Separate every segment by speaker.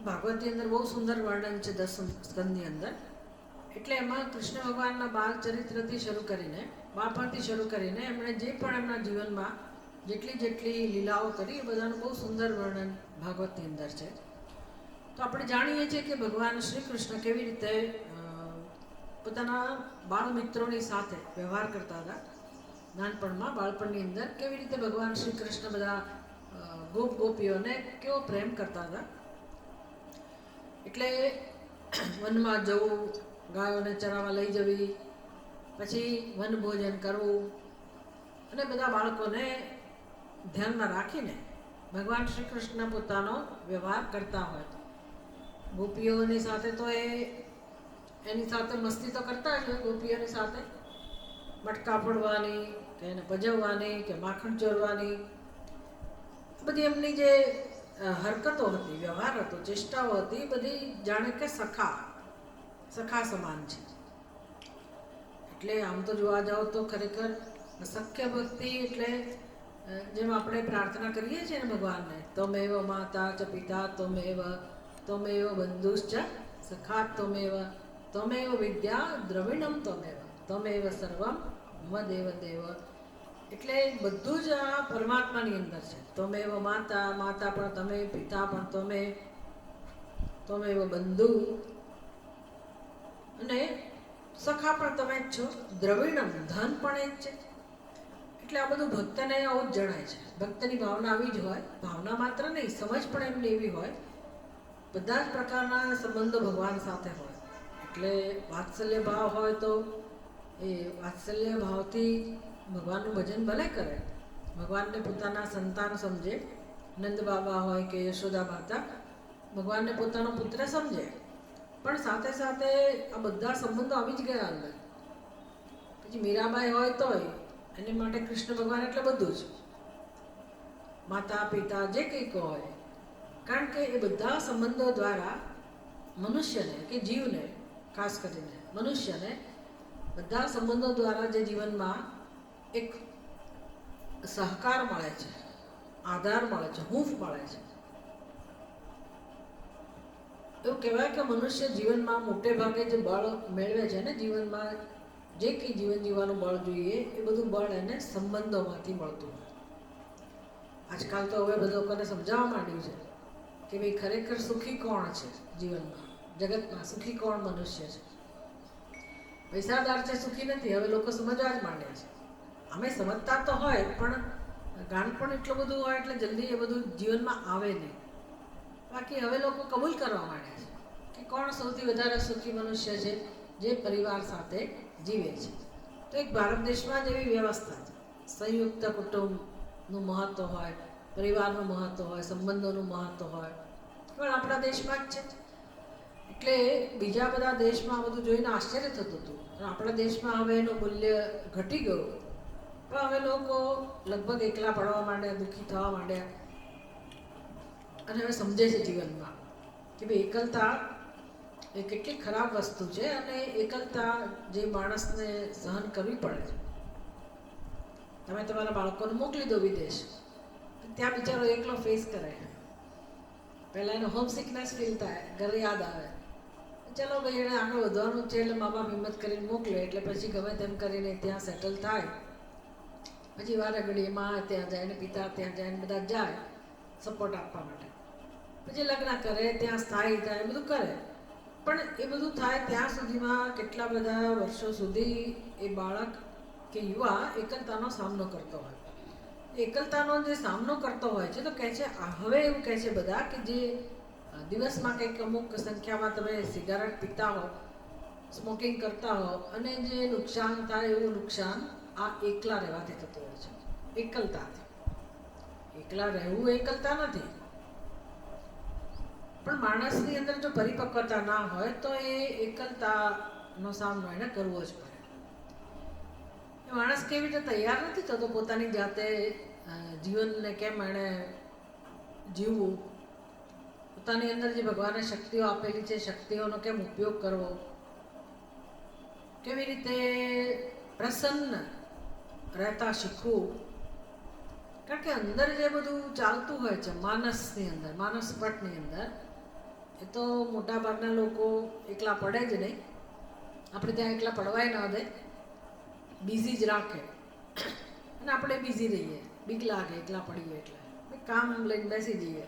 Speaker 1: ભાગવતની અંદર બહુ સુંદર વર્ણન છે 10 સ્કંદની અંદર. એટલે એમાં કૃષ્ણ ભગવાનના બાળ ચરિત્રથી શરૂ કરીને, બાળપણથી શરૂ કરીને એમણે જે પણ એમના જીવનમાં જેટલી જેટલી લીલાઓ કરી એ બધાનું બહુ સુંદર વર્ણન ભાગવતની અંદર છે. તો આપણે જાણીએ છીએ કે ભગવાન શ્રી કૃષ્ણ કેવી રીતે પોતાના બાળ મિત્રોની સાથે વ્યવહાર કરતા હતા. નાનપણમાં, બાળપણની અંદર કેવી રીતે ભગવાન શ્રી કૃષ્ણ બધા ગોપીઓને કેવો પ્રેમ કરતા હતા. એટલે વનમાં જવું, ગાયોને ચરાવવા લઈ જવી, પછી વનભોજન કરવું, અને બધા બાળકોને ધ્યાનમાં રાખીને ભગવાન શ્રી કૃષ્ણ પોતાનો વ્યવહાર કરતા હોય. ગોપીઓની સાથે તો એની સાથે મસ્તી તો કરતા જ હોય. ગોપીઓની સાથે મટકા ફોડવાની કે એને પજવવાની કે માખણ ચોરવાની, બધી એમની જે હરકતો હતી, વ્યવહાર હતો, ચેષ્ટાઓ હતી, બધી જાણે કે સખા સમાન છે. એટલે આમ તો જોવા જાઓ તો ખરેખર સખ્ય ભક્તિ એટલે જેમ આપણે પ્રાર્થના કરીએ છીએ ને ભગવાનને, તમેવ માતા ચ પિતા તમેવ બંધુશ્ચ સખા તમેવ વિદ્યા દ્રવિણમ તમેવ સર્વમ મદેવ દેવ. એટલે બધું જ આ પરમાત્માની અંદર છે. તમેવ માતા પણ તમે, પિતા પણ તમે, તમેવ બંધુ, અને સખા પણ તમે જ છો, દ્રવિણમ ધન પણ એ જ છે. એટલે આ બધું ભક્તને આવું જ જણાય છે. ભક્તની ભાવના આવી જ હોય. ભાવના માત્ર નહીં, સમજ પણ એમની એવી હોય. બધા જ પ્રકારના સંબંધો ભગવાન સાથે હોય. એટલે વાત્સલ્ય ભાવ હોય તો એ વાત્સલ્ય ભાવથી ભગવાનનું ભજન ભલે કરે, ભગવાનને પોતાના સંતાન સમજે. નંદ બાબા હોય કે યશોદા માતા ભગવાનને પોતાનો પુત્ર સમજે, પણ સાથે સાથે આ બધા સંબંધો આવી જ ગયા અંદર. પછી મીરાબાઈ હોય તોય એને માટે કૃષ્ણ ભગવાન એટલે બધું જ, માતા પિતા જે કંઈક હોય. કારણ કે એ બધા સંબંધો દ્વારા મનુષ્યને કે જીવને, ખાસ કરીને મનુષ્યને બધા સંબંધો દ્વારા જે જીવનમાં એક સહકાર મળે છે, આધાર મળે છે, હૂંફ મળે છે. એવું કહેવાય કે મનુષ્ય જીવનમાં મોટે ભાગે જે બળ મેળવે છે ને, જીવનમાં જે કંઈ જીવન જીવવાનું બળ જોઈએ એ બધું બળ એને સંબંધોમાંથી મળતું હોય. આજકાલ તો હવે બધા લોકોને સમજાવવા માંડ્યું છે કે ભાઈ ખરેખર સુખી કોણ છે જીવનમાં, જગતમાં સુખી કોણ મનુષ્ય છે. પૈસાદાર છે સુખી નથી, હવે લોકો સમજવા જ માંડ્યા છે. અમે સમજતા તો હોય, પણ ગાન પણ એટલું બધું હોય એટલે જલ્દી એ બધું જીવનમાં આવે નહીં. બાકી હવે લોકો કબૂલ કરવા માંડ્યા છે કે કોણ સૌથી વધારે સુખી મનુષ્ય છે, જે પરિવાર સાથે જીવે છે. તો એક ભારત દેશમાં જ એવી વ્યવસ્થા છે. સંયુક્ત કુટુંબનું મહત્ત્વ હોય, પરિવારનું મહત્ત્વ હોય, સંબંધોનું મહત્ત્વ હોય, પણ આપણા દેશમાં જ છે. એટલે બીજા બધા દેશમાં આ બધું જોઈને આશ્ચર્ય થતું હતું, પણ આપણા દેશમાં હવે એનું મૂલ્ય ઘટી ગયું. પણ હવે લોકો લગભગ એકલા પડવા માંડ્યા, દુઃખી થવા માંડ્યા, અને હવે સમજે છે જીવનમાં કે ભાઈ એકલતા એ કેટલી ખરાબ વસ્તુ છે, અને એકલતા જે માણસને સહન કરવી પડે છે. તમે તમારા બાળકોને મોકલી દો વિદેશ, ત્યાં બિચારો એકલો ફેસ કરે. પહેલાં એને હોમ સિકનેસ ફીલ થાય, ઘરે યાદ આવે. ચલો ભાઈ એને આગળ વધવાનું છે એટલે મા બાપ હિંમત કરીને મોકલે, એટલે પછી ગમે તેમ કરીને ત્યાં સેટલ થાય. પછી વારે ઘડી માં ત્યાં જાય ને પિતા ત્યાં જાય ને બધા જાય સપોર્ટ આપવા માટે. પછી લગ્ન કરે, ત્યાં સ્થાયી થાય, બધું કરે. પણ એ બધું થાય ત્યાં સુધીમાં કેટલા બધા વર્ષો સુધી એ બાળક કે યુવા એકલતાનો સામનો કરતો હોય. એકલતાનો જે સામનો કરતો હોય છે, તો કહે છે હવે એવું કહે છે બધા કે જે દિવસમાં કંઈક અમુક સંખ્યામાં તમે સિગારેટ પીતા હો, સ્મોકિંગ કરતા હો, અને જે નુકસાન થાય એવું નુકસાન આ એકલા રહેવાથી થતું હોય છે, એકલતાથી. એકલા રહેવું એકલતા નથી, પણ માણસની અંદર જો પરિપક્વતા ના હોય તો એ એકલતાનો સામનો એને કરવો જ પડે. એ માણસ કેવી રીતે તૈયાર નથી થતો પોતાની જાતે જીવનને કેમ એણે જીવવું, પોતાની અંદર જે ભગવાને શક્તિઓ આપેલી છે શક્તિઓનો કેમ ઉપયોગ કરવો, કેવી રીતે પ્રસન્ન રહેતા શીખવું. કારણ કે અંદર જે બધું ચાલતું હોય છે માનસની અંદર, માનસ પટની અંદર, એ તો મોટાભાગના લોકો એકલા પડે જ નહીં. આપણે ત્યાં એકલા પડવાય ના દે, બિઝી જ રાખે અને આપણે બિઝી રહીએ. બીક લાગે એકલા પડીએ એટલે કામ લઈને બેસી જઈએ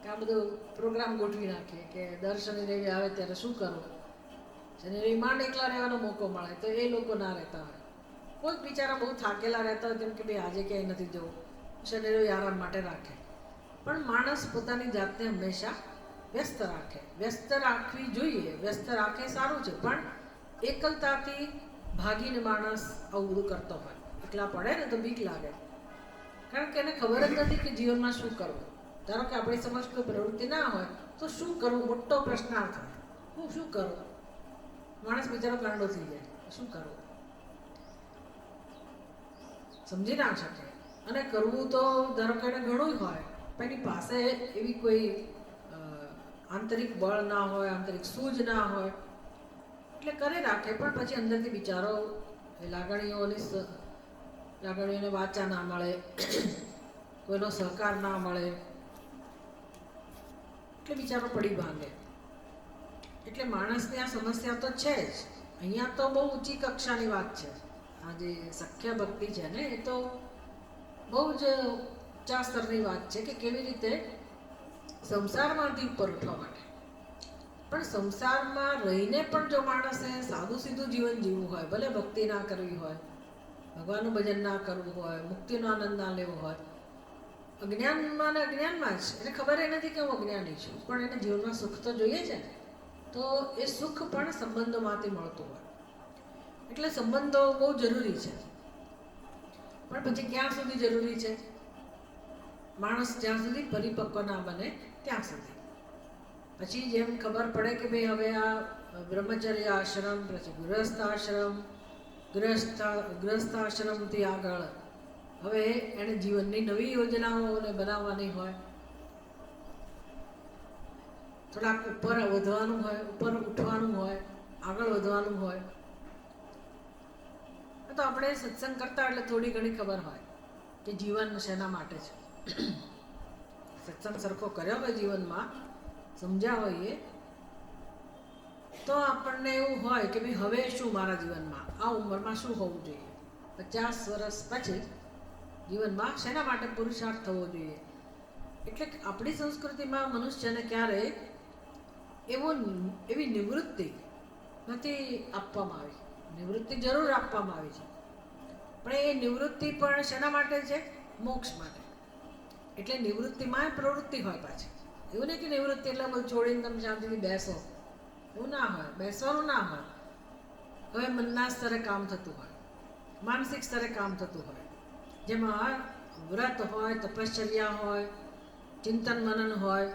Speaker 1: કે આ બધો પ્રોગ્રામ ગોઠવી નાખીએ કે દર શનિ રવિ આવે ત્યારે શું કરવું. શનિ રવિ માંડ એકલા રહેવાનો મોકો મળે તો એ લોકો ના રહેતા હોય. કોઈક બિચારા બહુ થાકેલા રહેતા હોય કેમ કે ભાઈ આજે ક્યાંય નથી જવું, શનિ રવિ આરામ માટે રાખે. પણ માણસ પોતાની જાતને હંમેશા વ્યસ્ત રાખે. વ્યસ્ત રાખવી જોઈએ, વ્યસ્ત રાખે સારું છે, પણ એકલતાથી ભાગીને માણસ આવું બધું કરતો હોય. એકલા પડે ને તો બીક લાગે, કારણ કે એને ખબર જ નથી કે જીવનમાં શું કરવું. ધારો કે આપણી સમક્ષ કોઈ પ્રવૃત્તિ ના હોય તો શું કરવું મોટો પ્રશ્નાર્થ હોય. હું શું કરું? માણસ બિચારો ગાંડો થઈ જાય, શું કરવું સમજી ના શકે. અને કરવું તો ધારો કે એને ઘણું હોય, પણ એની પાસે એવી કોઈ આંતરિક બળ ના હોય, આંતરિક સૂઝ ના હોય, એટલે કરે રાખે. પણ પછી અંદરથી બિચારો લાગણીઓને વાચા ના મળે, કોઈનો સહકાર ના મળે, એટલે બિચારો પડી ભાંગે. એટલે માણસની આ સમસ્યા તો છે જ. અહીંયા તો બહુ ઊંચી કક્ષાની વાત છે. આ જે સખ્ય ભક્તિ છે ને, એ તો બહુ જ ઊંચા સ્તરની વાત છે કે કેવી રીતે સંસારમાંથી ઉપર ઉઠવા માટે. પણ સંસારમાં રહીને પણ જો માણસે સાદું સીધું જીવન જીવવું હોય, ભલે ભક્તિ ના કરવી હોય, ભગવાનનું ભજન ના કરવું હોય, મુક્તિનો આનંદ ના લેવો હોય, અજ્ઞાનમાં ને અજ્ઞાનમાં જ એને ખબર એ નથી કે હું અજ્ઞાની છું, પણ એને જીવનમાં સુખ તો જોઈએ છે ને. તો એ સુખ પણ સંબંધોમાંથી મળતું હોય. એટલે સંબંધો બહુ જરૂરી છે. પણ પછી ક્યાં સુધી જરૂરી છે? માણસ જ્યાં સુધી પરિપક્વ ના બને ત્યાં સુધી. પછી જેમ ખબર પડે કે ભાઈ હવે આ બ્રહ્મચર્ય આશ્રમ, પછી ગૃહસ્થ આશ્રમથી આગળ હવે એને જીવનની નવી યોજનાઓને બનાવવાની હોય, થોડાક ઉપર વધવાનું હોય, ઉપર ઉઠવાનું હોય, આગળ વધવાનું હોય. તો આપણે સત્સંગ કરતા એટલે થોડી ઘણી ખબર હોય કે જીવન શેના માટે છે. સત્સંગ સરખો કર્યો હોય, જીવનમાં સમજ્યા હોઈએ તો આપણને એવું હોય કે ભાઈ હવે શું મારા જીવનમાં આ ઉંમરમાં શું હોવું જોઈએ, 50 વર્ષ પછી જીવનમાં શેના માટે પુરુષાર્થ થવો જોઈએ. એટલે આપણી સંસ્કૃતિમાં મનુષ્યને ક્યારે એવી નિવૃત્તિ નથી આપવામાં આવી. નિવૃત્તિ જરૂર આપવામાં આવી છે, પણ એ નિવૃત્તિ પણ શેના માટે છે? મોક્ષ માટે. એટલે નિવૃત્તિમાં પ્રવૃત્તિ હોય પાછી. એવું નહીં કે નિવૃત્તિ એટલે બધું છોડીને તમે શાંતિથી બેસો, એવું ના હોય. બેસવાનું ના હોય. હવે મનના સ્તરે કામ થતું હોય, માનસિક સ્તરે કામ થતું હોય, જેમાં વ્રત હોય, તપશ્ચર્યા હોય, ચિંતન મનન હોય,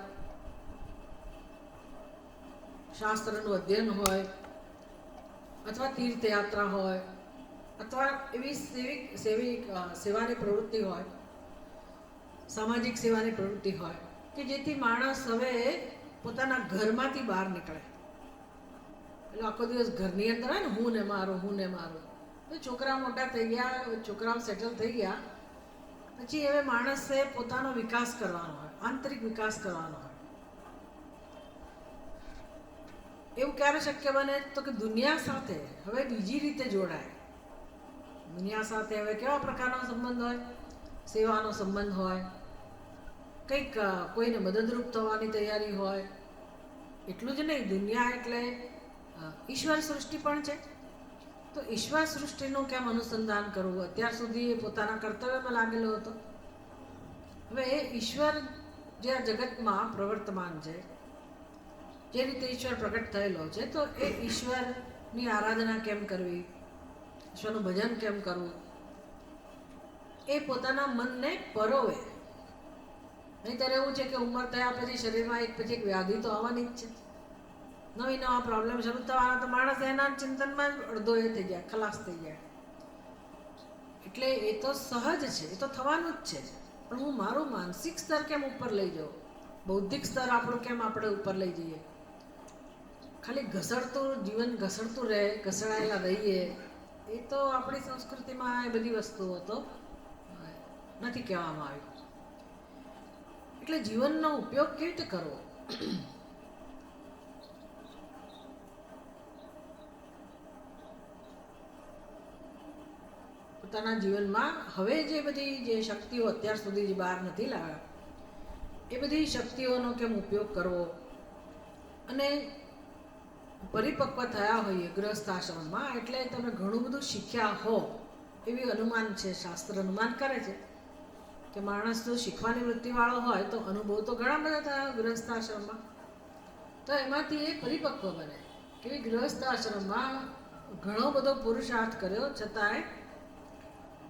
Speaker 1: શાસ્ત્રનું અધ્યયન હોય, અથવા તીર્થયાત્રા હોય, અથવા એવી સેવાની પ્રવૃત્તિ હોય, સામાજિક સેવાની પ્રવૃત્તિ હોય કે જેથી માણસ હવે પોતાના ઘરમાંથી બહાર નીકળે. એટલે આખો દિવસ ઘરની અંદર હોય ને, હું ને મારું. તો છોકરા મોટા થઈ ગયા, છોકરાઓ સેટલ થઈ ગયા પછી હવે માણસે પોતાનો વિકાસ કરવાનો હોય, આંતરિક વિકાસ કરવાનો હોય. એવું ક્યારે શક્ય બને? તો કે દુનિયા સાથે હવે બીજી રીતે જોડાય. દુનિયા સાથે હવે કેવા પ્રકારનો સંબંધ હોય? સેવાનો સંબંધ હોય, કંઈક કોઈને મદદરૂપ થવાની તૈયારી હોય. એટલું જ નહીં, દુનિયા એટલે ઈશ્વર સૃષ્ટિ પણ છે. તો ઈશ્વર સૃષ્ટિનું કેમ અનુસંધાન કરવું? અત્યાર સુધી એ પોતાના કર્તવ્યમાં લાગેલો હતો. હવે એ ઈશ્વર જે આ જગતમાં પ્રવર્તમાન છે, જે રીતે ઈશ્વર પ્રગટ થયેલો છે, તો એ ઈશ્વરની આરાધના કેમ કરવી, ઈશ્વરનું ભજન કેમ કરવું, એ પોતાના મનને પરોવે. નહીંતર એવું છે કે ઉંમર થયા પછી શરીરમાં એક પછી એક વ્યાધિ તો આવવાની જ છે. નવા પ્રોબ્લેમ શરૂ થવાના, તો માણસ એના ચિંતનમાં અડધો એ થઈ જાય, ખલાસ થઈ જાય. એટલે એ તો સહજ છે, એ તો થવાનું જ છે. પણ હું મારું માનસિક સ્તર કેમ ઉપર લઈ જાઉં, બૌદ્ધિક સ્તર આપણું કેમ આપણે ઉપર લઈ જઈએ? ખાલી જીવન ઘસડતું રહે, ઘસડાયેલા રહીએ, એ તો આપણી સંસ્કૃતિમાં એ બધી વસ્તુઓ તો નથી કહેવામાં આવી. એટલે જીવનનો ઉપયોગ કેવી રીતે કરવો? પોતાના જીવનમાં હવે જે બધી જે શક્તિઓ અત્યાર સુધી જે બહાર નથી લાવ્યા એ બધી શક્તિઓનો કેમ ઉપયોગ કરવો, અને પરિપક્વ થયા હોઈએ ગૃહસ્થ આશ્રમમાં એટલે તમે ઘણું બધું શીખ્યા હો એવી અનુમાન છે. શાસ્ત્ર અનુમાન કરે છે કે માણસ જો શીખવાની વૃત્તિવાળો હોય તો અનુભવ તો ઘણા બધા થયા ગૃહસ્થ આશ્રમમાં, તો એમાંથી એ પરિપક્વ બને કે ગૃહસ્થ આશ્રમમાં ઘણો બધો પુરુષાર્થ કર્યો છતાંય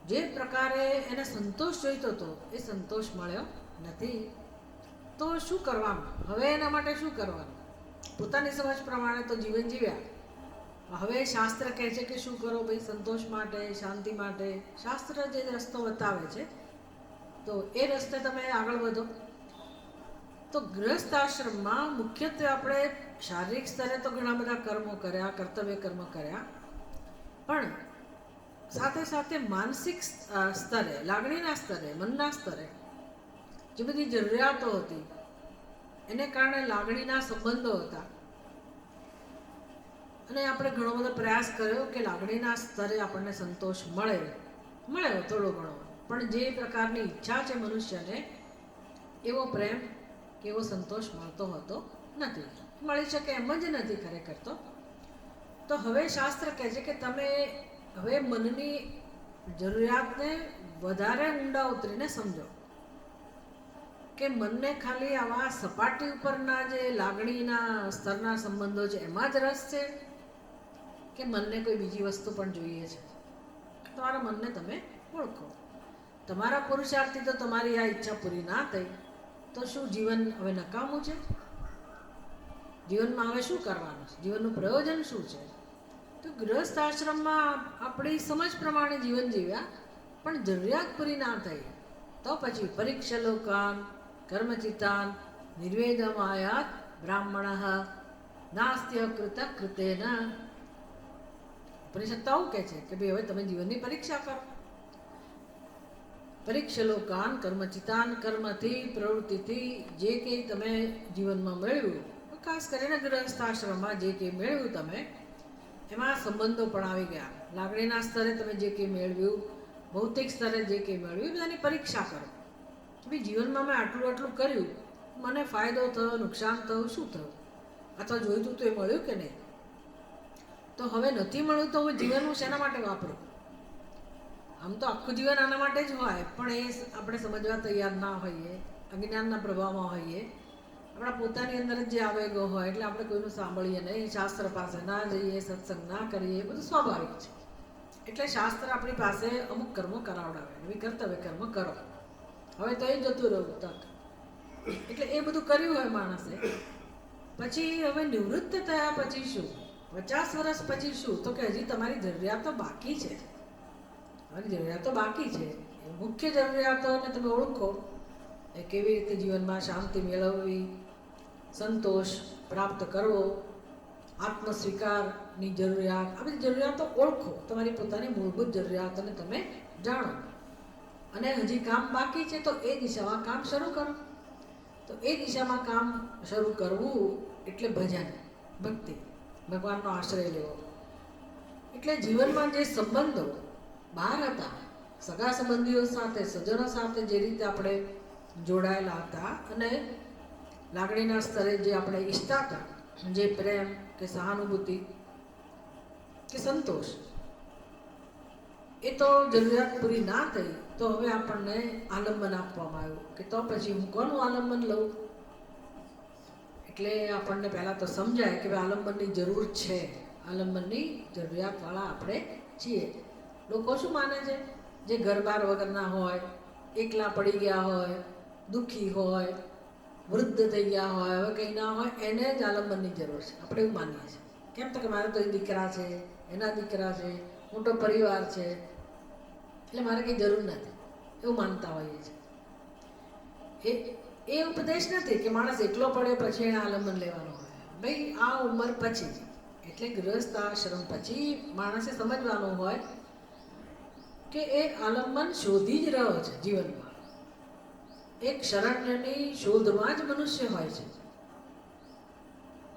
Speaker 1: જે પ્રકારે એને સંતોષ જોઈતો હતો એ સંતોષ મળ્યો નથી. તો શું કરવાનું હવે? એના માટે શું કરવાનું? પોતાની સમજ પ્રમાણે તો જીવન જીવ્યા. હવે શાસ્ત્ર કહે છે કે શું કરો ભાઈ સંતોષ માટે, શાંતિ માટે. શાસ્ત્ર જે રસ્તો બતાવે છે તો એ રસ્તે તમે આગળ વધો. તો ગૃહસ્થ આશ્રમમાં મુખ્યત્વે આપણે શારીરિક સ્તરે તો ઘણા બધા કર્મો કર્યા, કર્તવ્ય કર્મ કર્યા, પણ સાથે સાથે માનસિક સ્તરે, લાગણીના સ્તરે, મનના સ્તરે જે બધી જરૂરિયાતો હતી એને કારણે લાગણીના સંબંધો હતા, અને આપણે ઘણો બધો પ્રયાસ કર્યો કે લાગણીના સ્તરે આપણને સંતોષ મળ્યો થોડો ઘણો, પણ જે પ્રકારની ઈચ્છા છે મનુષ્યને એવો પ્રેમ કે એવો સંતોષ મળતો હતો નથી, મળી શકે એમ જ નથી ખરેખર. તો હવે શાસ્ત્ર કહે છે કે તમે હવે મનની જરૂરિયાતને વધારે ઊંડા ઉતરીને સમજો કે મનને ખાલી આવા સપાટી ઉપરના જે લાગણીના સ્તરના સંબંધો છે એમાં જ રસ છે કે મનને કોઈ બીજી વસ્તુ પણ જોઈએ છે. તમારા મનને તમે ઓળખો. તમારા પુરુષાર્થથી તો તમારી આ ઈચ્છા પૂરી ના થઈ તો શું જીવન હવે નકામું છે? જીવનમાં હવે શું કરવાનું છે? જીવનનું પ્રયોજન શું છે? તો ગૃહસ્થ આશ્રમમાં આપણી સમજ પ્રમાણે જીવન જીવ્યા પણ જરૂરિયાત પૂરી ના થઈ તો પછી પરીક્ષલોકાન કર્મચિતાન નિર્વેદમાયાત બ્રાહ્મણ નાસ્ત્ય કૃત કૃતેન. ઉપનિષદ કહે છે કે ભાઈ હવે તમે જીવનની પરીક્ષા કરો. પરીક્ષલોકાન કર્મચિતાન, કર્મથી, પ્રવૃત્તિથી જે કંઈ તમે જીવનમાં મેળવ્યું, ખાસ કરીને ગૃહસ્થ આશ્રમમાં જે કંઈ મેળવ્યું તમે એમાં સંબંધો પણ આવી ગયા. લાગણીના સ્તરે તમે જે કંઈ મેળવ્યું, ભૌતિક સ્તરે જે કંઈ મેળવ્યું, બધાની પરીક્ષા કરો. ભાઈ જીવનમાં મેં આટલું કર્યું, મને ફાયદો થયો, નુકસાન થયું, શું થયું, અથવા જોઈતું તો એ મળ્યું કે નહીં? તો હવે નથી મળ્યું તો હું જીવન હું શેના માટે વાપરું? આમ તો આખું જીવન આના માટે જ હોય, પણ એ આપણે સમજવા તૈયાર ના હોઈએ, અજ્ઞાનના પ્રભાવમાં હોઈએ, આપણા પોતાની અંદર જ જે આવેગો હોય એટલે આપણે કોઈનું સાંભળીએ નહીં, શાસ્ત્ર પાસે ના જઈએ, સત્સંગ ના કરીએ, બધું સ્વાભાવિક છે. એટલે શાસ્ત્ર આપણી પાસે અમુક કર્મો કરાવડાવે, એવી કર્તવ્ય કર્મ કરો. હવે તો એ જતું રહ્યું તક. એટલે એ બધું કર્યું હોય માણસે, પછી હવે નિવૃત્ત થયા પછી શું? 50 વર્ષ પછી શું? તો કે હજી તમારી જરૂરિયાતો બાકી છે. તમારી જરૂરિયાતો બાકી છે. મુખ્ય જરૂરિયાતોને તમે ઓળખો, એ કેવી રીતે જીવનમાં શાંતિ મેળવવી, સંતોષ પ્રાપ્ત કરવો, આત્મસ્વીકારની જરૂરિયાત, આ બધી જરૂરિયાતો ઓળખો. તમારી પોતાની મૂળભૂત જરૂરિયાતોને તમે જાણો, અને હજી કામ બાકી છે તો એ દિશામાં કામ શરૂ કરો. તો એ દિશામાં કામ શરૂ કરવું એટલે ભજન, ભક્તિ, ભગવાનનો આશ્રય લેવો. એટલે જીવનમાં જે સંબંધો બહાર હતા, સગા સંબંધીઓ સાથે, સજ્જનો સાથે જે રીતે આપણે જોડાયેલા હતા, અને લાગણીના સ્તરે જે આપણે ઈચ્છતા હતા, જે પ્રેમ કે સહાનુભૂતિ કે સંતોષ, એ તો જરૂરિયાત પૂરી ના થઈ તો હવે આપણને આલંબન આપવામાં આવ્યું કે તો પછી હું કોનું આલંબન લઉં? એટલે આપણને પહેલાં તો સમજાય કે ભાઈ આલંબનની જરૂર છે, આલંબનની જરૂરિયાતવાળા આપણે છીએ. લોકો શું માને છે? જે ઘર-બાર વગરના હોય, એકલા પડી ગયા હોય, દુઃખી હોય, વૃદ્ધ થઈ ગયા હોય, હવે કંઈ ના હોય, એને જ આલંબનની જરૂર છે. આપણે એવું માનીએ છીએ. કેમ તો કે મારે તો એ દીકરા છે, એના દીકરા છે, મોટો પરિવાર છે, એટલે મારે કંઈ જરૂર નથી, એવું માનતા હોઈએ છીએ. એ ઉપદેશ નથી કે માણસ એકલો પડે પછી એને આલંબન લેવાનો હોય. ભાઈ આ ઉંમર પછી, એટલે ગૃહસ્થ આશ્રમ પછી માણસે સમજવાનું હોય કે એ આલંબન શોધી જ રહ્યો છે જીવનમાં. એક શરણ્યની શોધમાં જ મનુષ્ય હોય છે,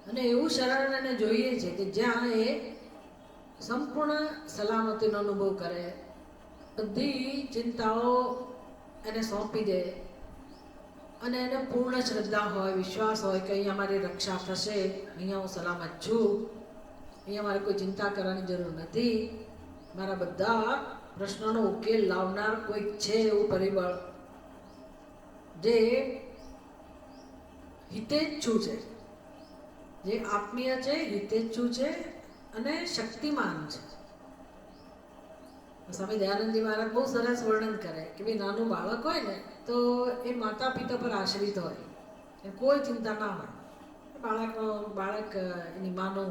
Speaker 1: અને એવું શરણ એને જોઈએ છે કે જ્યાં એ સંપૂર્ણ સલામતીનો અનુભવ કરે, બધી ચિંતાઓ એને સોંપી દે અને એને પૂર્ણ શ્રદ્ધા હોય, વિશ્વાસ હોય કે અહીંયા મારી રક્ષા થશે, અહીંયા હું સલામત છું, અહીંયા મારે કોઈ ચિંતા કરવાની જરૂર નથી, મારા બધા પ્રશ્નોનો ઉકેલ લાવનાર કોઈ છે એવું પરિબળ જે હિતેચ્છુ છે, જે આત્મીય છે, હિતેચ્છુ છે અને શક્તિમાન છે. સ્વામી દયાનંદજી મહારાજ બહુ સરસ વર્ણન કરે કે ભાઈ નાનું બાળક હોય ને તો એ માતા પિતા પર આશ્રિત હોય, કોઈ ચિંતા ના હોય. બાળક એની માનો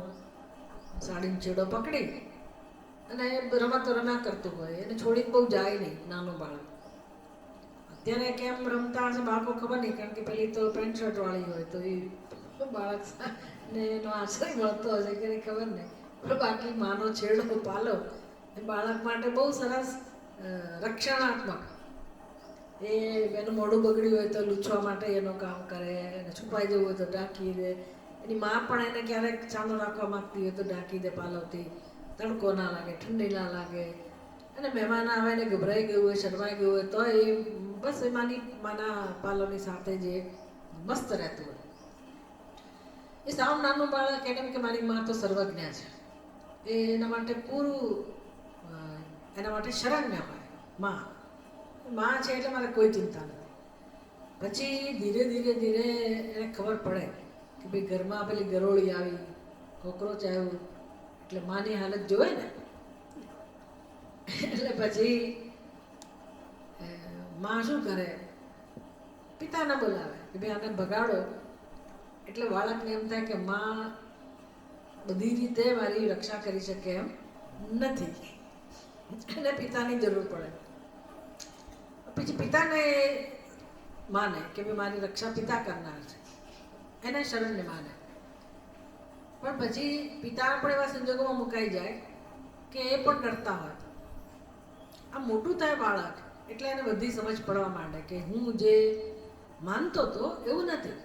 Speaker 1: સાડીનો છેડો પકડી અને રમતો રમ્યા કરતું હોય, એને છોડીને બહુ જાય નહીં નાનું બાળક. અત્યારે કેમ રમતા હશે બાળકો ખબર નહીં, કારણ કે પેલી તો પેન્ટ શર્ટ વાળી હોય તો એ બાળક ને એનો આશ્રય મળતો હશે કે ખબર નહીં, પણ બાકી માનો છેડો પાલો એ બાળક માટે બહુ સરસ રક્ષણાત્મક. એ એનું મોઢું બગડ્યું હોય તો લૂછવા માટે એનું કામ કરે, એને છુપાઈ જવું હોય તો ઢાંકી દે, એની મા પણ એને ક્યારેક ચાલો રાખવા માગતી હોય તો ઢાંકી દે પાલવથી, તડકો ના લાગે, ઠંડી ના લાગે. અને મહેમાન આવે ને ગભરાઈ ગયું હોય, શરમાઈ ગયું હોય તો એ બસ એ માના પાલવની સાથે જે મસ્ત રહેતું હોય. એ સાવ નાનું બાળક કેમ કે મારી મા તો સર્વજ્ઞ છે, એ એના માટે પૂરું એના માટે શરણ્ય હોય. માં છે એટલે મારે કોઈ ચિંતા નથી. પછી ધીરે ધીરે ધીરે એને ખબર પડે કે ભાઈ ઘરમાં પેલી ગરોળી આવી, કોકરોચ આવ્યું, એટલે માની હાલત જોવે ને, એટલે પછી માં શું કરે, પિતાને બોલાવે કે ભાઈ આને ભગાડો. એટલે બાળકને એમ થાય કે માં બધી રીતે મારી રક્ષા કરી શકે એમ નથી, એને પિતાની જરૂર પડે. પછી પિતાને માને કે ભાઈ મારી રક્ષા પિતા કરનાર છે, એને શરણને માને. પણ પછી પિતા પણ એવા સંજોગોમાં મુકાઈ જાય કે એ પણ ડરતા હોય. આ મોટું થાય બાળક એટલે એને બધી સમજ પડવા માંડે કે હું જે માનતો હતો એવું નથી.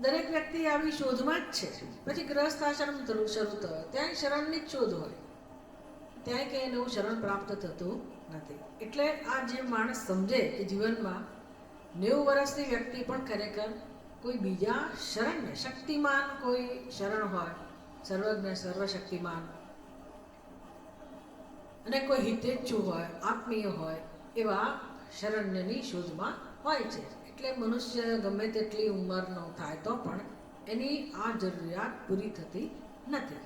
Speaker 1: દરેક વ્યક્તિ આવી શોધમાં જ છે. પછી ગ્રહસ્થ આશ્રમ શરૂ થયો, ત્યાં શરણની જ શોધ હોય, ત્યાં કંઈ નવું શરણ પ્રાપ્ત થતું નથી. એટલે આ જે માણસ સમજે કે જીવનમાં 90 વર્ષની વ્યક્તિ પણ ખરેખર કોઈ બીજા શરણને, શક્તિમાન કોઈ શરણ હોય, સર્વજ્ઞ સર્વશક્તિમાન, અને કોઈ હિતેચ્છુ હોય, આત્મીય હોય, એવા શરણ્યની શોધમાં હોય છે. એટલે મનુષ્ય ગમે તેટલી ઉંમરનો થાય તો પણ એની આ જરૂરિયાત પૂરી થતી નથી.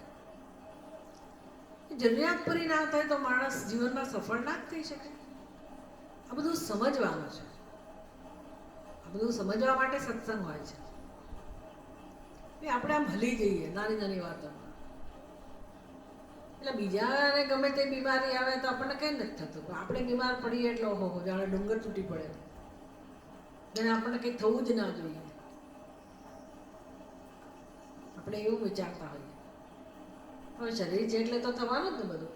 Speaker 1: જરૂરિયાત પૂરી ના થાય તો માણસ જીવનમાં સફળ ના જ થઈ શકે. આ બધું સમજવાનું છે. આ બધું સમજવા માટે સત્સંગ હોય છે. આપણે આમ હલી જઈએ નાની નાની વાતોમાં, એટલે બીજાને ગમે તે બીમારી આવે તો આપણને કંઈ નથી થતું, પણ આપણે બીમાર પડીએ એટલે ઓહો જાણે ડુંગર તૂટી પડે, અને આપણને કંઈ થવું જ ના જોઈએ, આપણે એવું વિચારતા હોઈએ. હવે શરીર છે એટલે તો થવાનું જ ને બધું,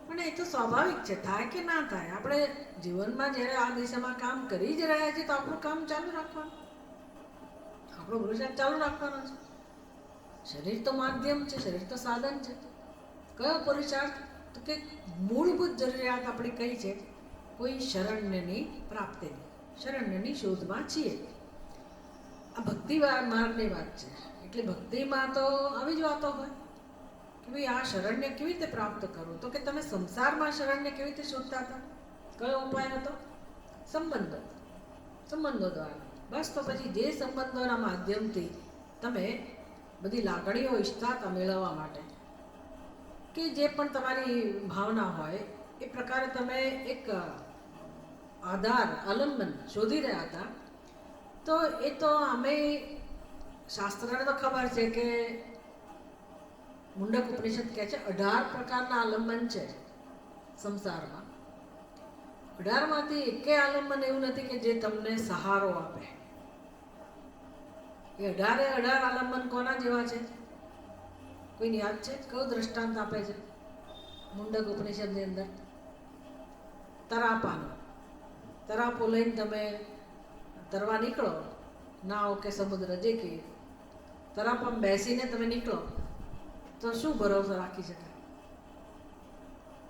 Speaker 1: પણ એ તો સ્વાભાવિક છે, થાય કે ના થાય. આપણે જીવનમાં જ્યારે આ દિશામાં કામ કરી જ રહ્યા છીએ તો આપણું કામ ચાલુ રાખવાનું, આપણો પુરુષાર્થ ચાલુ રાખવાનો છે. શરીર તો માધ્યમ છે, શરીર તો સાધન છે. કયો પુરુષાર્થ? તો કે મૂળભૂત જરૂરિયાત આપણી કઈ છે? કોઈ શરણ્યની પ્રાપ્તિની, શરણ્યની શોધમાં છીએ. આ ભક્તિ માર્ગની વાત છે. એટલે ભક્તિમાં તો આવી જ વાતો હોય કે ભાઈ આ શરણ્ય કેવી રીતે પ્રાપ્ત કરવું? તો કે તમે સંસારમાં શરણ્ય કેવી રીતે શોધતા હતા? કયો ઉપાય હતો? સંબંધો, સંબંધો દ્વારા. બસ તો પછી જે સંબંધોના માધ્યમથી તમે બધી લાગણીઓ ઈચ્છતા હતા મેળવવા માટે, કે જે પણ તમારી ભાવના હોય એ પ્રકારે તમે એક આધાર, આલંબન શોધી રહ્યા હતા. તો એ તો અમે શાસ્ત્રને તો ખબર છે કે મુંડક ઉપનિષદ કહે છે 18 પ્રકારના આલંબન છે સંસારમાં. 18માંથી એકેય આલંબન એવું નથી કે જે તમને સહારો આપે. એ 18 આલંબન કોના જેવા છે? કોઈને યાદ છે? કયું દ્રષ્ટાંત આપે છે મુંડક ઉપનિષદની અંદર? તરાપાનો. તરાપો લઈને તમે તરવા નીકળો, નાવ કે સમુદ્ર જે કે તરાપમાં બેસીને તમે નીકળો તો શું ભરોસો રાખી શકાય?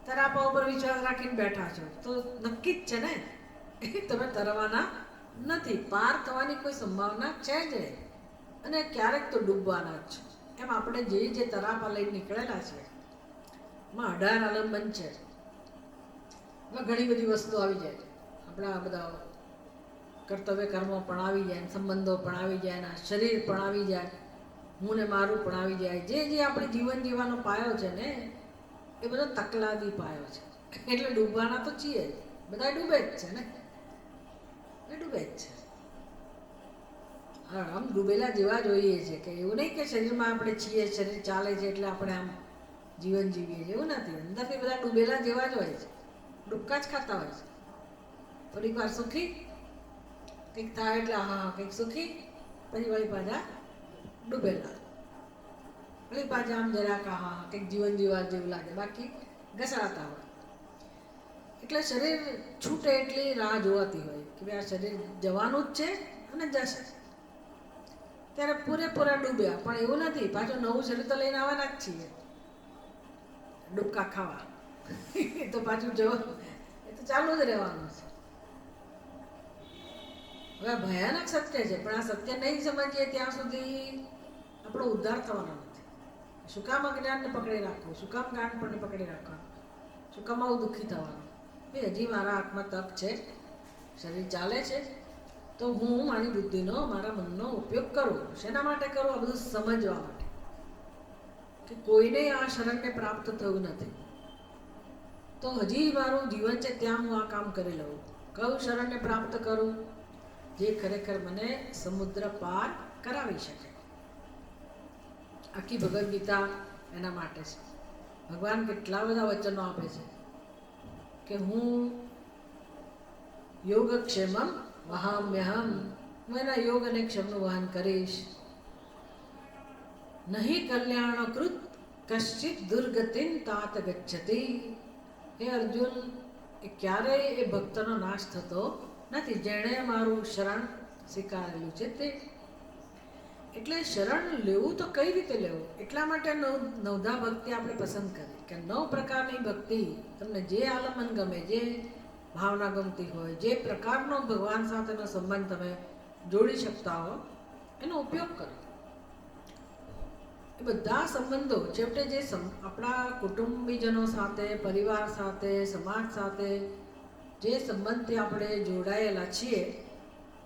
Speaker 1: તરાપા ઉપર વિશ્વાસ રાખીને બેઠા છો તો નક્કી જ છે ને તમે તરવાના નથી, પાર થવાની કોઈ સંભાવના છે જ નહીં, અને ક્યારેક તો ડૂબવાના જ છે. એમ આપણે જે તરાપા લઈને નીકળેલા છે એમાં 18 આલંબન છે. એમાં ઘણી બધી વસ્તુ આવી જાય, આપણા બધા કર્તવ્ય કર્મો પણ આવી જાય, સંબંધો પણ આવી જાય, એના શરીર પણ આવી જાય, હું ને મારું પણ આવી જાય. જે આપણે જીવન જીવવાનો પાયો છે ને એ બધો તકલાદી પાયો છે, એટલે ડૂબવાના તો છીએ જ, બધા ડૂબે જ છે ને, ડૂબે જ છે. હા, આમ ડૂબેલા જેવા જોઈએ છે, કે એવું નહીં કે શરીરમાં આપણે છીએ, શરીર ચાલે છે એટલે આપણે આમ જીવન જીવીએ છીએ, એવું નથી. અંદરથી બધા ડૂબેલા જેવા જ હોય છે, ડૂબકા જ ખાતા હોય છે. થોડીક વાર સુખી કંઈક થાય એટલે હા કંઈક સુખી, પછી વળી પાછા ડૂબેલા, વળી પાછા આમ જરાક હા કંઈક જીવન જીવા જેવું લાગે, બાકી ઘસડાતા હોય. એટલે શરીર છૂટે એટલી રાહ જોવાતી હોય કે ભાઈ આ શરીર જવાનું જ છે અને જશે, ત્યારે પૂરેપૂરા ડૂબ્યા. પણ એવું નથી, પાછું નવું શરીર તો લઈને આવવાના જ છીએ ડૂબકા ખાવા. એ તો પાછું એ તો ચાલુ જ રહેવાનું છે. હવે ભયાનક સત્ય છે, પણ આ સત્ય નહીં સમજીએ ત્યાં સુધી આપણો ઉદ્ધાર થવાનો નથી. શું કામ અજ્ઞાનને પકડી રાખવું, શું કામ ગાંઠપણને પકડી રાખવાનું, શું કામ આવું દુઃખી થવાનું? એ હજી મારા હાથમાં તક છે, શરીર ચાલે છે, તો હું મારી બુદ્ધિનો, મારા મનનો ઉપયોગ કરું. શેના માટે કરું? આ બધું સમજવા માટે કે કોઈને આ શરણને પ્રાપ્ત થયું નથી, તો હજી મારું જીવન છે ત્યાં હું આ કામ કરી લઉં. કયું શરણને પ્રાપ્ત કરું? જે ખરેખર મને સમુદ્ર પાર કરાવી શકે. આખી ભગવદ્ ગીતા એના માટે છે. ભગવાન કેટલા બધા વચનો આપે છે કે હું યોગક્ષેમમ વહામ્યહમ, હું એના યોગ અને ક્ષમનું વહન કરીશ. નહીં કલ્યાણકૃત કશ્ચિત દુર્ગતિન તાત ગચ્છતિ. હે અર્જુન, એ ક્યારેય એ ભક્તનો નાશ થતો નથી જેણે મારું શરણ સ્વીકારેલું છે તે. એટલે શરણ લેવું તો કઈ રીતે લેવું? એટલા માટે નવધા ભક્તિ આપણે પસંદ કરી કે 9 પ્રકારની ભક્તિ, તમને જે આલમન ગમે, જે ભાવના ગમતી હોય, જે પ્રકારનો ભગવાન સાથેનો સંબંધ તમે જોડી શકતા હો એનો ઉપયોગ કરો. એ બધા સંબંધો છેવટે જે આપણા કુટુંબીજનો સાથે, પરિવાર સાથે, સમાજ સાથે જે સંબંધથી આપણે જોડાયેલા છીએ,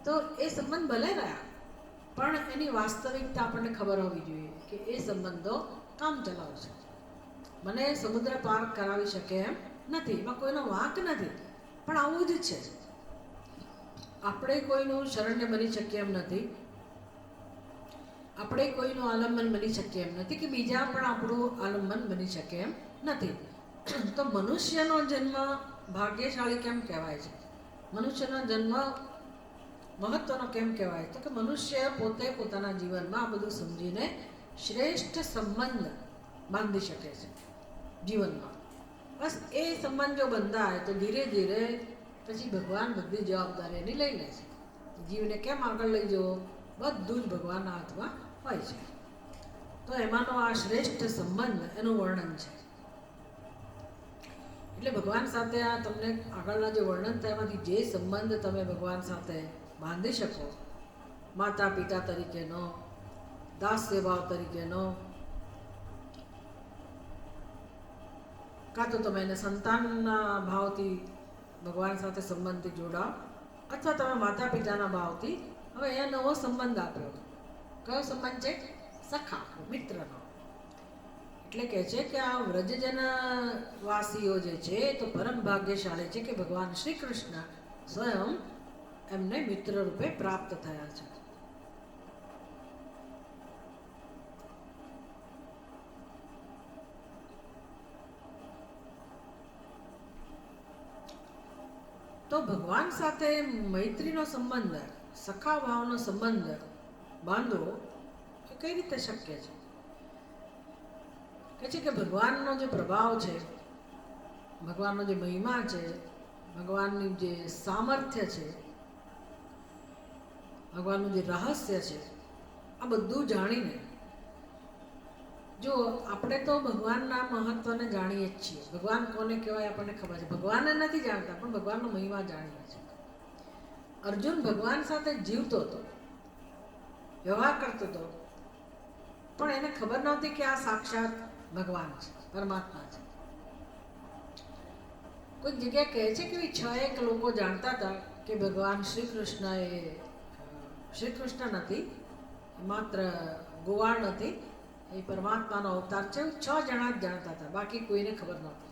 Speaker 1: તો એ સંબંધ ભલે રહ્યા, પણ એની વાસ્તવિકતા આપણને ખબર હોવી જોઈએ કે એ સંબંધો કામ ચલાવશે, મને સમુદ્ર પાર કરાવી શકે એમ નથી, એમાં કોઈનો વાંક નથી. પણ આવું જ છે, આપણે કોઈનું શરણ્ય બની શકીએ એમ નથી, આપણે કોઈનું આલંબન બની શકીએ એમ નથી, કે બીજા પણ આપણું આલંબન બની શકે એમ નથી. તો મનુષ્યનો જન્મ ભાગ્યશાળી કેમ કહેવાય છે? મનુષ્યનો જન્મ મહત્વનો કેમ કહેવાય? તો કે મનુષ્ય પોતે પોતાના જીવનમાં આ બધું સમજીને શ્રેષ્ઠ સંબંધ બાંધી શકે છે જીવનમાં. બસ એ સંબંધ જો બંધાય તો ધીરે ધીરે પછી ભગવાન બધી જવાબદારી એની લઈ લે છે. જીવને કેમ આગળ લઈ જવો, બધું જ ભગવાનના હાથમાં હોય છે. તો એમાંનો આ શ્રેષ્ઠ સંબંધ એનું વર્ણન છે. એટલે ભગવાન સાથે આ તમને આગળના જે વર્ણન થાય એમાંથી જે સંબંધ તમે ભગવાન સાથે બાંધી શકો, માતા પિતા તરીકેનો, દાસ્ય ભાવ તરીકેનો, કાં તો તમે એને સંતાનના ભાવથી ભગવાન સાથે સંબંધથી જોડાઓ, અથવા તમે માતા પિતાના ભાવથી હવે એ નવો સંબંધ આપ્યો. કયો સંબંધ છે? સખા, મિત્રનો. એટલે કહે છે કે આ વ્રજજન વાસીઓ જે છે તો પરમ ભાગ્યશાળી છે કે ભગવાન શ્રી કૃષ્ણ સ્વયં એમને મિત્ર રૂપે પ્રાપ્ત થયા છે. તો ભગવાન સાથે મૈત્રીનો સંબંધ, સખા ભાવનો સંબંધ બાંધવો એ કઈ રીતે શક્ય છે? કહે છે કે ભગવાનનો જે પ્રભાવ છે, ભગવાનનો જે મહિમા છે, ભગવાનનું જે સામર્થ્ય છે, ભગવાનનું જે રહસ્ય છે, આ બધું જાણીને જો આપણે તો ભગવાનના મહત્વને જાણીએ જ છીએ. ભગવાન કોને કહેવાય આપણને ખબર છે. ભગવાનને નથી જાણતા પણ ભગવાનનો મહિમા જાણીએ છીએ. અર્જુન ભગવાન સાથે જીવતો હતો, વ્યવહાર કરતો હતો, પણ એને ખબર નહોતી કે આ સાક્ષાત ભગવાન છે, પરમાત્મા છે. કોઈ જગ્યાએ કહે છે કે 6 લોકો જાણતા હતા કે ભગવાન શ્રી કૃષ્ણ નથી, માત્ર ગોવાળ નથી, એ પરમાત્માનો અવતાર છે. 6 જણા જ જાણતા હતા, બાકી કોઈને ખબર નહોતી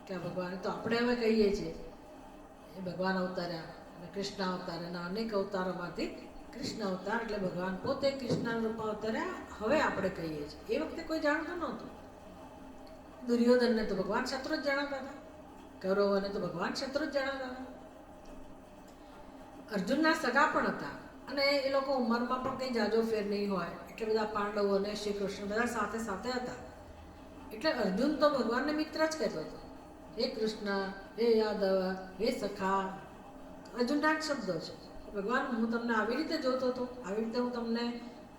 Speaker 1: કે આ ભગવાન. તો આપણે હવે કહીએ છીએ એ ભગવાન અવતાર્યા અને કૃષ્ણ અવતાર, એના અનેક અવતારોમાંથી કૃષ્ણ અવતાર એટલે ભગવાન પોતે કૃષ્ણ રૂપમાં અવતાર્યા. હવે આપણે કહીએ છીએ, એ વખતે કોઈ જાણતું નહોતું. દુર્યોધનને તો ભગવાન શત્રુ જ જણાતા હતા, કૌરવોને તો ભગવાન શત્રુ જ જણાતા હતા. અર્જુનના સગા પણ હતા અને એ લોકો ઉંમરમાં પણ કંઈ જાજો ફેર નહીં હોય, એટલે બધા પાંડવો અને શ્રી કૃષ્ણ બધા સાથે સાથે હતા. એટલે અર્જુન તો ભગવાનને મિત્ર જ કહેતો હતો. હે કૃષ્ણ, હે યાદવ, હે સખા, અર્જુનના જ શબ્દો છે. ભગવાન, હું તમને આવી રીતે જોતો હતો, આવી રીતે હું તમને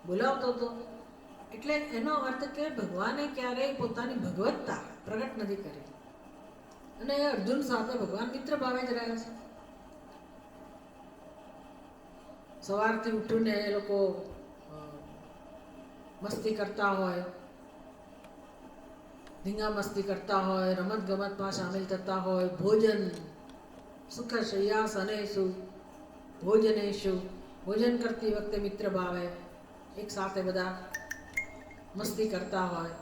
Speaker 1: બોલાવતો હતો. એટલે એનો અર્થ કે ભગવાને ક્યારેય પોતાની ભગવત્તા પ્રગટ નથી કરી અને અર્જુન સાથે ભગવાન મિત્ર ભાવે જ રહ્યા છે. સવારથી ઉઠીને એ લોકો મસ્તી કરતા હોય, ધીંગા મસ્તી કરતા હોય, રમત ગમતમાં સામેલ થતા હોય, ભોજન સુખ શય્યાસનેષુ ભોજનેષુ, ભોજન કરતી વખતે મિત્ર ભાવે એક સાથે બધા મસ્તી કરતા હોય,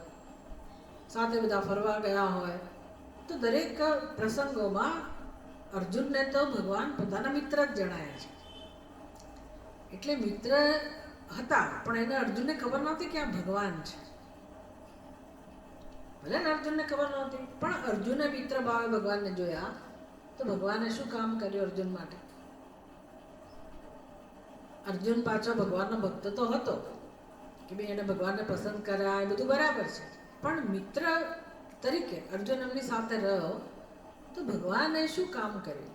Speaker 1: સાથે બધા ફરવા ગયા હોય. તો દરેક પ્રસંગોમાં અર્જુનને તો ભગવાન પોતાના મિત્ર જ જણાયા છે. એટલે મિત્ર હતા, પણ એને અર્જુનને ખબર નહોતી કે આ ભગવાન છે. ભલે ને અર્જુનને ખબર નહોતી, પણ અર્જુને મિત્ર ભાવે ભગવાનને જોયા. તો ભગવાને શું કામ કર્યું અર્જુન માટે? અર્જુન પાછો ભગવાનનો ભક્ત તો હતો કે ભાઈ એને ભગવાનને પસંદ કર્યા, એ બધું બરાબર છે, પણ મિત્ર તરીકે અર્જુન એમની સાથે રહ્યો તો ભગવાને શું કામ કર્યું?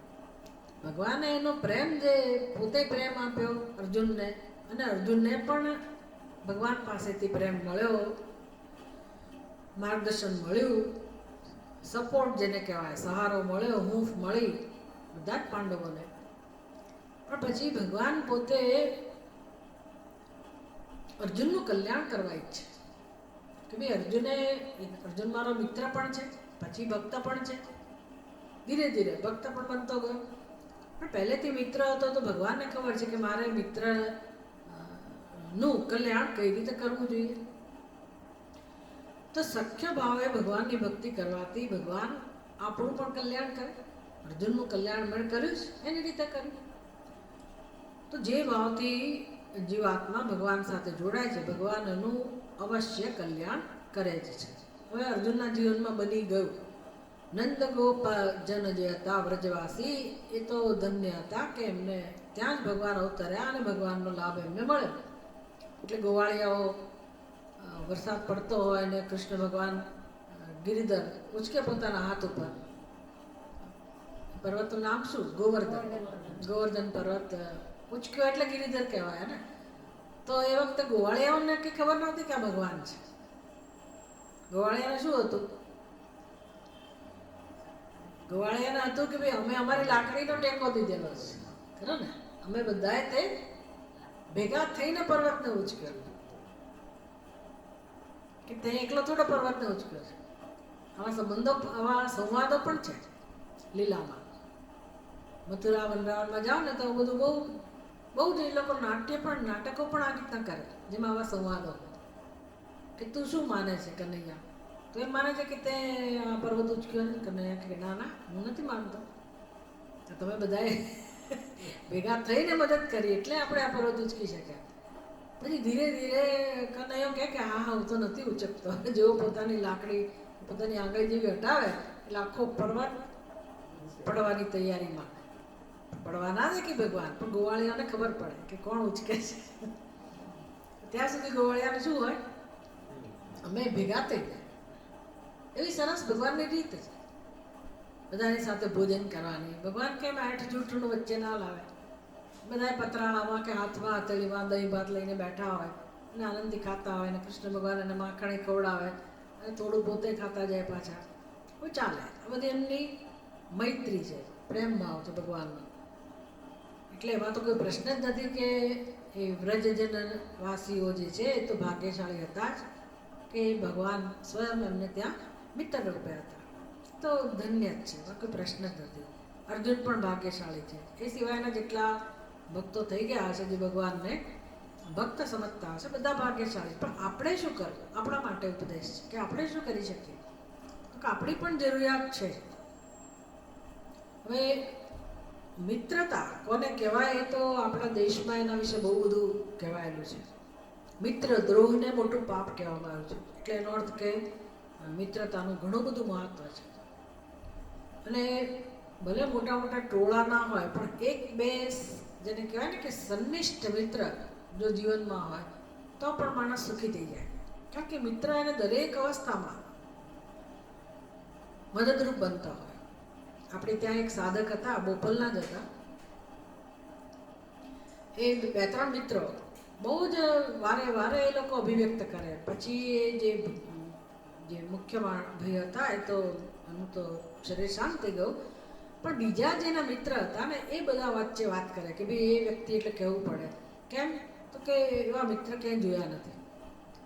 Speaker 1: ભગવાને એનો પ્રેમ, જે પોતે પ્રેમ આપ્યો અર્જુનને, અને અર્જુનને પણ ભગવાન પાસેથી પ્રેમ મળ્યો, માર્ગદર્શન મળ્યું, સપોર્ટ જેને કહેવાય, સહારો મળ્યો, હૂંફ મળી બધા જ પાંડવોને. પણ પછી ભગવાન પોતે અર્જુનનું કલ્યાણ કરવા ઈચ્છે કે ભાઈ અર્જુન મારો મિત્ર પણ છે, પછી ભક્ત પણ છે. ધીરે ધીરે ભક્ત પણ બનતો ગયો, પણ પહેલેથી મિત્ર હતો તો ભગવાનને ખબર છે કે મારે મિત્રનું કલ્યાણ કઈ રીતે કરવું જોઈએ. તો સખ્ય ભાવે ભગવાનની ભક્તિ કરવાથી ભગવાન આપણું પણ કલ્યાણ કરે. અર્જુનનું કલ્યાણ મેં કર્યું છે એની રીતે કર્યું. તો જે ભાવથી જીવાત્મા ભગવાન સાથે જોડાય છે, ભગવાન એનું અવશ્ય કલ્યાણ કરે જ છે. હવે અર્જુનના જીવનમાં બની ગયું. નંદ ગોપ જન જે હતા વ્રજવાસી, એ તો ધન્ય હતા કે એમને ત્યાં જ ભગવાન અવતર્યા અને ભગવાનનો લાભ એમને મળ્યો. એટલે ગોવાળિયાઓ વરસાદ પડતો હોય ને કૃષ્ણ ભગવાન ગિરિધર ઉચકે પોતાના હાથ ઉપર, પર્વતનું નામ શું? ગોવર્ધન પર્વત ઉચક્યો એટલે ગિરિધર કહેવાય ને. તો એ વખતે ગોવાળિયાઓને કંઈ ખબર નહોતી કે આ ભગવાન છે. ગોવાળિયાને શું હતું? ગોવાળિયાને હતું કે ભાઈ અમે અમારી લાકડીનો ટેકો દીધેલો છે, ખરો ને? અમે બધાએ તે ભેગા થઈને પર્વતને ઉચક્યો કે તે એકલો થોડો પર્વતને ઉચક્યો છે. આવા સંવાદો પણ છે લીલામાં. મથુરા વૃંદાવનમાં જાઓ ને તો બધું બહુ જ એ લોકો નાટકો પણ આ રીતના કરે, જેમાં આવા સંવાદો કે તું શું માને છે કનૈયા? તો એમ માને છે કે તે આ પર્વત ઉચક્યો છે. કનૈયા કે ના ના, હું નથી માનતો, તમે બધાએ ભેગા થઈને મદદ કરી એટલે આપણે આ પર્વત ઉચકી શક્યા. પછી ધીરે ધીરે કનૈયો કહે કે હા હું તો નથી ઉચકતો. જેવો પોતાની લાકડી પોતાની આંગળી જેવી હટાવે એટલે આખો પર્વત પડવાની તૈયારીમાં. પડવા ના દે કે ભગવાન, પણ ગોવાળિયાને ખબર પડે કે કોણ ઉચકે છે. ત્યાં સુધી ગોવાળિયાને શું હોય? અમે ભેગા થઈ ગયા. એવી સરસ ભગવાનની રીત છે, બધાની સાથે ભોજન કરવાની. ભગવાન કેમ આઠ જૂઠનું વચ્ચે ના લાવે. બધાએ પતરાળામાં કે હાથમાં હથેળીમાં દહીં ભાત લઈને બેઠા હોય અને આનંદથી ખાતા હોય, અને કૃષ્ણ ભગવાન એને માખણે ખવડાવે અને થોડું પોતે ખાતા જાય પાછા, હવે ચાલે. આ બધી એમની મૈત્રી છે, પ્રેમ ભાવ છે ભગવાનનો. એટલે એમાં તો કોઈ પ્રશ્ન જ નથી કે એ વ્રજજન વાસીઓ જે છે એ તો ભાગ્યશાળી હતા જ કે ભગવાન સ્વયં એમને ત્યાં મિત્ર રૂપે હતા. તો ધન્ય જ છે, એમાં કોઈ પ્રશ્ન જ નથી. અર્જુન પણ ભાગ્યશાળી છે. એ સિવાયના જેટલા ભક્તો થઈ ગયા હશે જે ભગવાનને ભક્ત સમજતા હશે, બધા ભાગ્યશાળી. પણ આપણે શું કરવું? આપણા માટે ઉપદેશ છે કે આપણે શું કરી શકીએ, તો આપણી પણ જરૂરિયાત છે. હવે મિત્રતા કોને કહેવાય, એ તો આપણા દેશમાં એના વિશે બહુ બધું કહેવાયેલું છે. મિત્ર દ્રોહને મોટું પાપ કહેવામાં આવ્યું છે. એટલે એનો અર્થ કે મિત્રતાનું ઘણું બધું મહત્વ છે. અને ભલે મોટા મોટા ટોળા ના હોય, પણ એક બે જેને કહેવાય ને કે સન્નિષ્ઠ મિત્ર જો જીવનમાં હોય તો પણ માણસ સુખી થઈ જાય. કારણ કે મિત્ર એને દરેક અવસ્થામાં મદદરૂપ બનતા હોય. આપણે ત્યાં એક સાધક હતા, બોપલના જ હતા. એ બે ત્રણ મિત્રો બહુ જ વારે વારે એ લોકો અભિવ્યક્ત કરે. પછી એ જે મુખ્ય ભાઈ હતા એ તો એનું તો શરીર શાંત થઈ ગયું, પણ બીજા જેના મિત્ર હતા ને એ બધા વચ્ચે વાત કરે કે ભાઈ એ વ્યક્તિ એટલે કહેવું પડે. કેમ? તો કે એવા મિત્ર ક્યાંય જોયા નથી.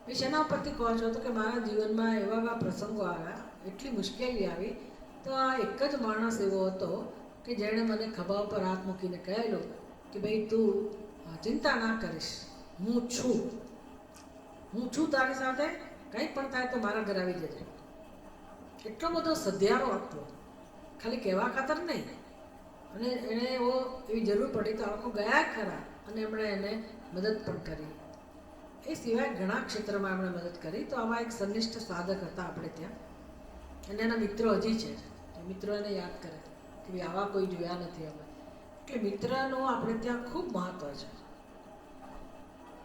Speaker 1: એ શેના ઉપરથી કહો છો? તો કે મારા જીવનમાં એવા એવા પ્રસંગો આવ્યા, એટલી મુશ્કેલી આવી, તો આ એક જ માણસ એવો હતો કે જેણે મને ખભા ઉપર હાથ મૂકીને કહેલું કે ભાઈ તું ચિંતા ના કરીશ, હું છું તારી સાથે, કંઈ પણ થાય તો મારા ઘરે આવી જજે. એટલો બધો સધિયારો આપતો, ખાલી કહેવા ખાતર નહીં. અને એણે એવી જરૂર પડી તો આખો ગયા ખરા, અને એમણે એને મદદ પણ કરી. એ સિવાય ઘણા ક્ષેત્રમાં એમણે મદદ કરી. તો આવા એક સનિષ્ઠ સાધક હતા આપણે ત્યાં, અને એના મિત્રો હજી છે. મિત્રો એને યાદ કરે કે ભાઈ આવા કોઈ જોયા નથી અમે. એટલે મિત્રનું આપણે ત્યાં ખૂબ મહત્વ છે,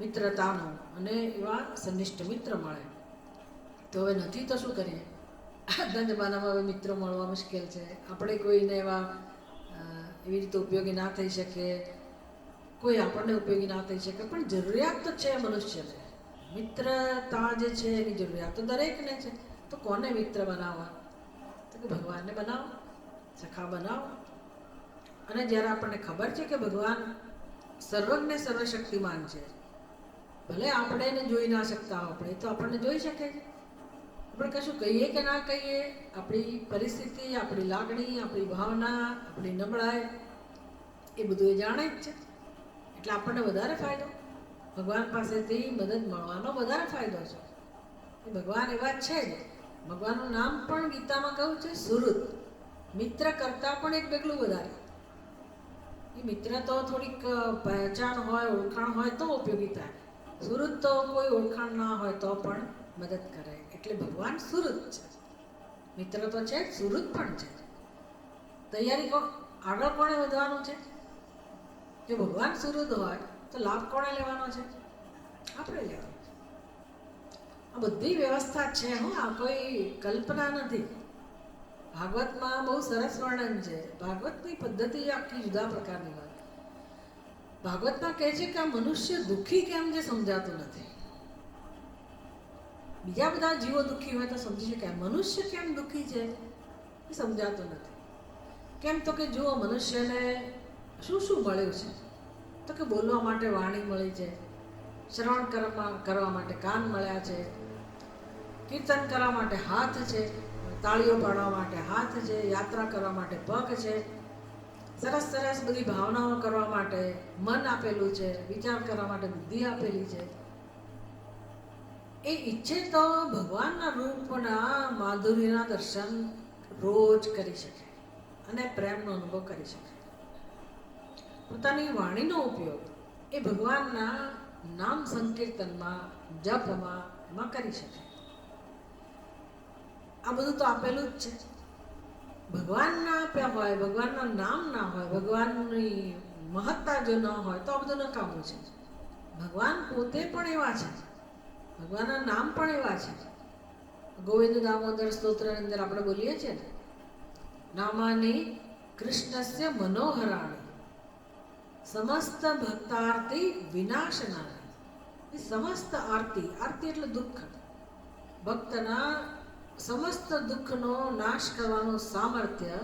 Speaker 1: મિત્રતાનું. અને એવા સનિષ્ઠ મિત્ર મળે તો હવે નથી તો શું કરીએ? આજના જમાનામાં હવે મિત્રો મળવા મુશ્કેલ છે. આપણે કોઈને એવી રીતે ઉપયોગી ના થઈ શકે, કોઈ આપણને ઉપયોગી ના થઈ શકે, પણ જરૂરિયાત તો છે મનુષ્યને. મિત્રતા જે છે એની જરૂરિયાત તો દરેકને છે. તો કોને મિત્ર બનાવવા? તો કે ભગવાનને બનાવો, સખા બનાવો. અને જ્યારે આપણને ખબર છે કે ભગવાન સર્વજ્ઞ સર્વશક્તિમાન છે, ભલે આપણે એને જોઈ ના શકતા આપણે તો આપણને જોઈ શકે છે. આપણે કશું કહીએ કે ના કહીએ, આપણી પરિસ્થિતિ, આપણી લાગણી, આપણી ભાવના, આપણી નબળાઈ એ બધું એ જાણે જ છે. એટલે આપણને વધારે ફાયદો, ભગવાન પાસેથી મદદ મળવાનો વધારે ફાયદો છે. એ ભગવાન એવા જ છે જ. ભગવાનનું નામ પણ ગીતામાં કહ્યું છે સુહૃદ. મિત્ર કરતાં પણ એક ડગલું વધારે. એ મિત્ર તો થોડીક પહેચાન હોય, ઓળખાણ હોય તો ઉપયોગી થાય. સુહૃદ તો કોઈ ઓળખાણ ના હોય તો પણ મદદ કરે. એટલે ભગવાન સુહૃદ છે. મિત્ર તો છે જ, સુહૃદ પણ છે. તૈયારી આગળ કોણે વધવાનું છે? જો ભગવાન સુહૃદ હોય તો લાભ કોણે લેવાનો છે? આપણે લેવાનો છે. આ બધી વ્યવસ્થા છે. આ કોઈ કલ્પના નથી. ભાગવતમાં બહુ સરસ વર્ણન છે. ભાગવતની પદ્ધતિ આખી જુદા પ્રકારની હોય. ભાગવતમાં કહે છે કે આ મનુષ્ય દુઃખી કેમ છે સમજાતું નથી. બીજા બધા જીવો દુઃખી હોય તો સમજી શકાય, મનુષ્ય કેમ દુઃખી છે એ સમજાતું નથી. કેમ? તો કે જુઓ, મનુષ્યને શું શું મળ્યું છે? તો કે બોલવા માટે વાણી મળી છે, શ્રવણ કરવા માટે કાન મળ્યા છે, કીર્તન કરવા માટે હાથ છે, તાળીઓ પાડવા માટે હાથ છે, યાત્રા કરવા માટે પગ છે, સરસ સરસ બધી ભાવનાઓ કરવા માટે મન આપેલું છે, વિચાર કરવા માટે બુદ્ધિ આપેલી છે. એ ઈચ્છે તો ભગવાનના રૂપના માધુર્યના દર્શન રોજ કરી શકે અને પ્રેમનો અનુભવ કરી શકે. પોતાની વાણીનો ઉપયોગ એ ભગવાનના નામ સંકીર્તનમાં, જપમાં એમાં કરી શકે. આ બધું તો આપેલું જ છે. ભગવાન ના આપ્યા હોય, ભગવાનના નામ ના હોય, ભગવાનની મહત્તા જો ન હોય તો આ બધું નકામું છે. ભગવાન પોતે પણ એવા છે, ભગવાનના નામ પણ એવા છે. ગોવિંદ દામોદર સ્તોત્રની અંદર આપણે બોલીએ છીએ ને, નામાની કૃષ્ણસ્ય મનોહરાણી સમસ્ત ભક્તાર્થી વિનાશનાની. એ સમસ્ત આરતી, આરતી એટલે દુઃખ, ભક્તના સમસ્ત દુઃખનો નાશ કરવાનું સામર્થ્ય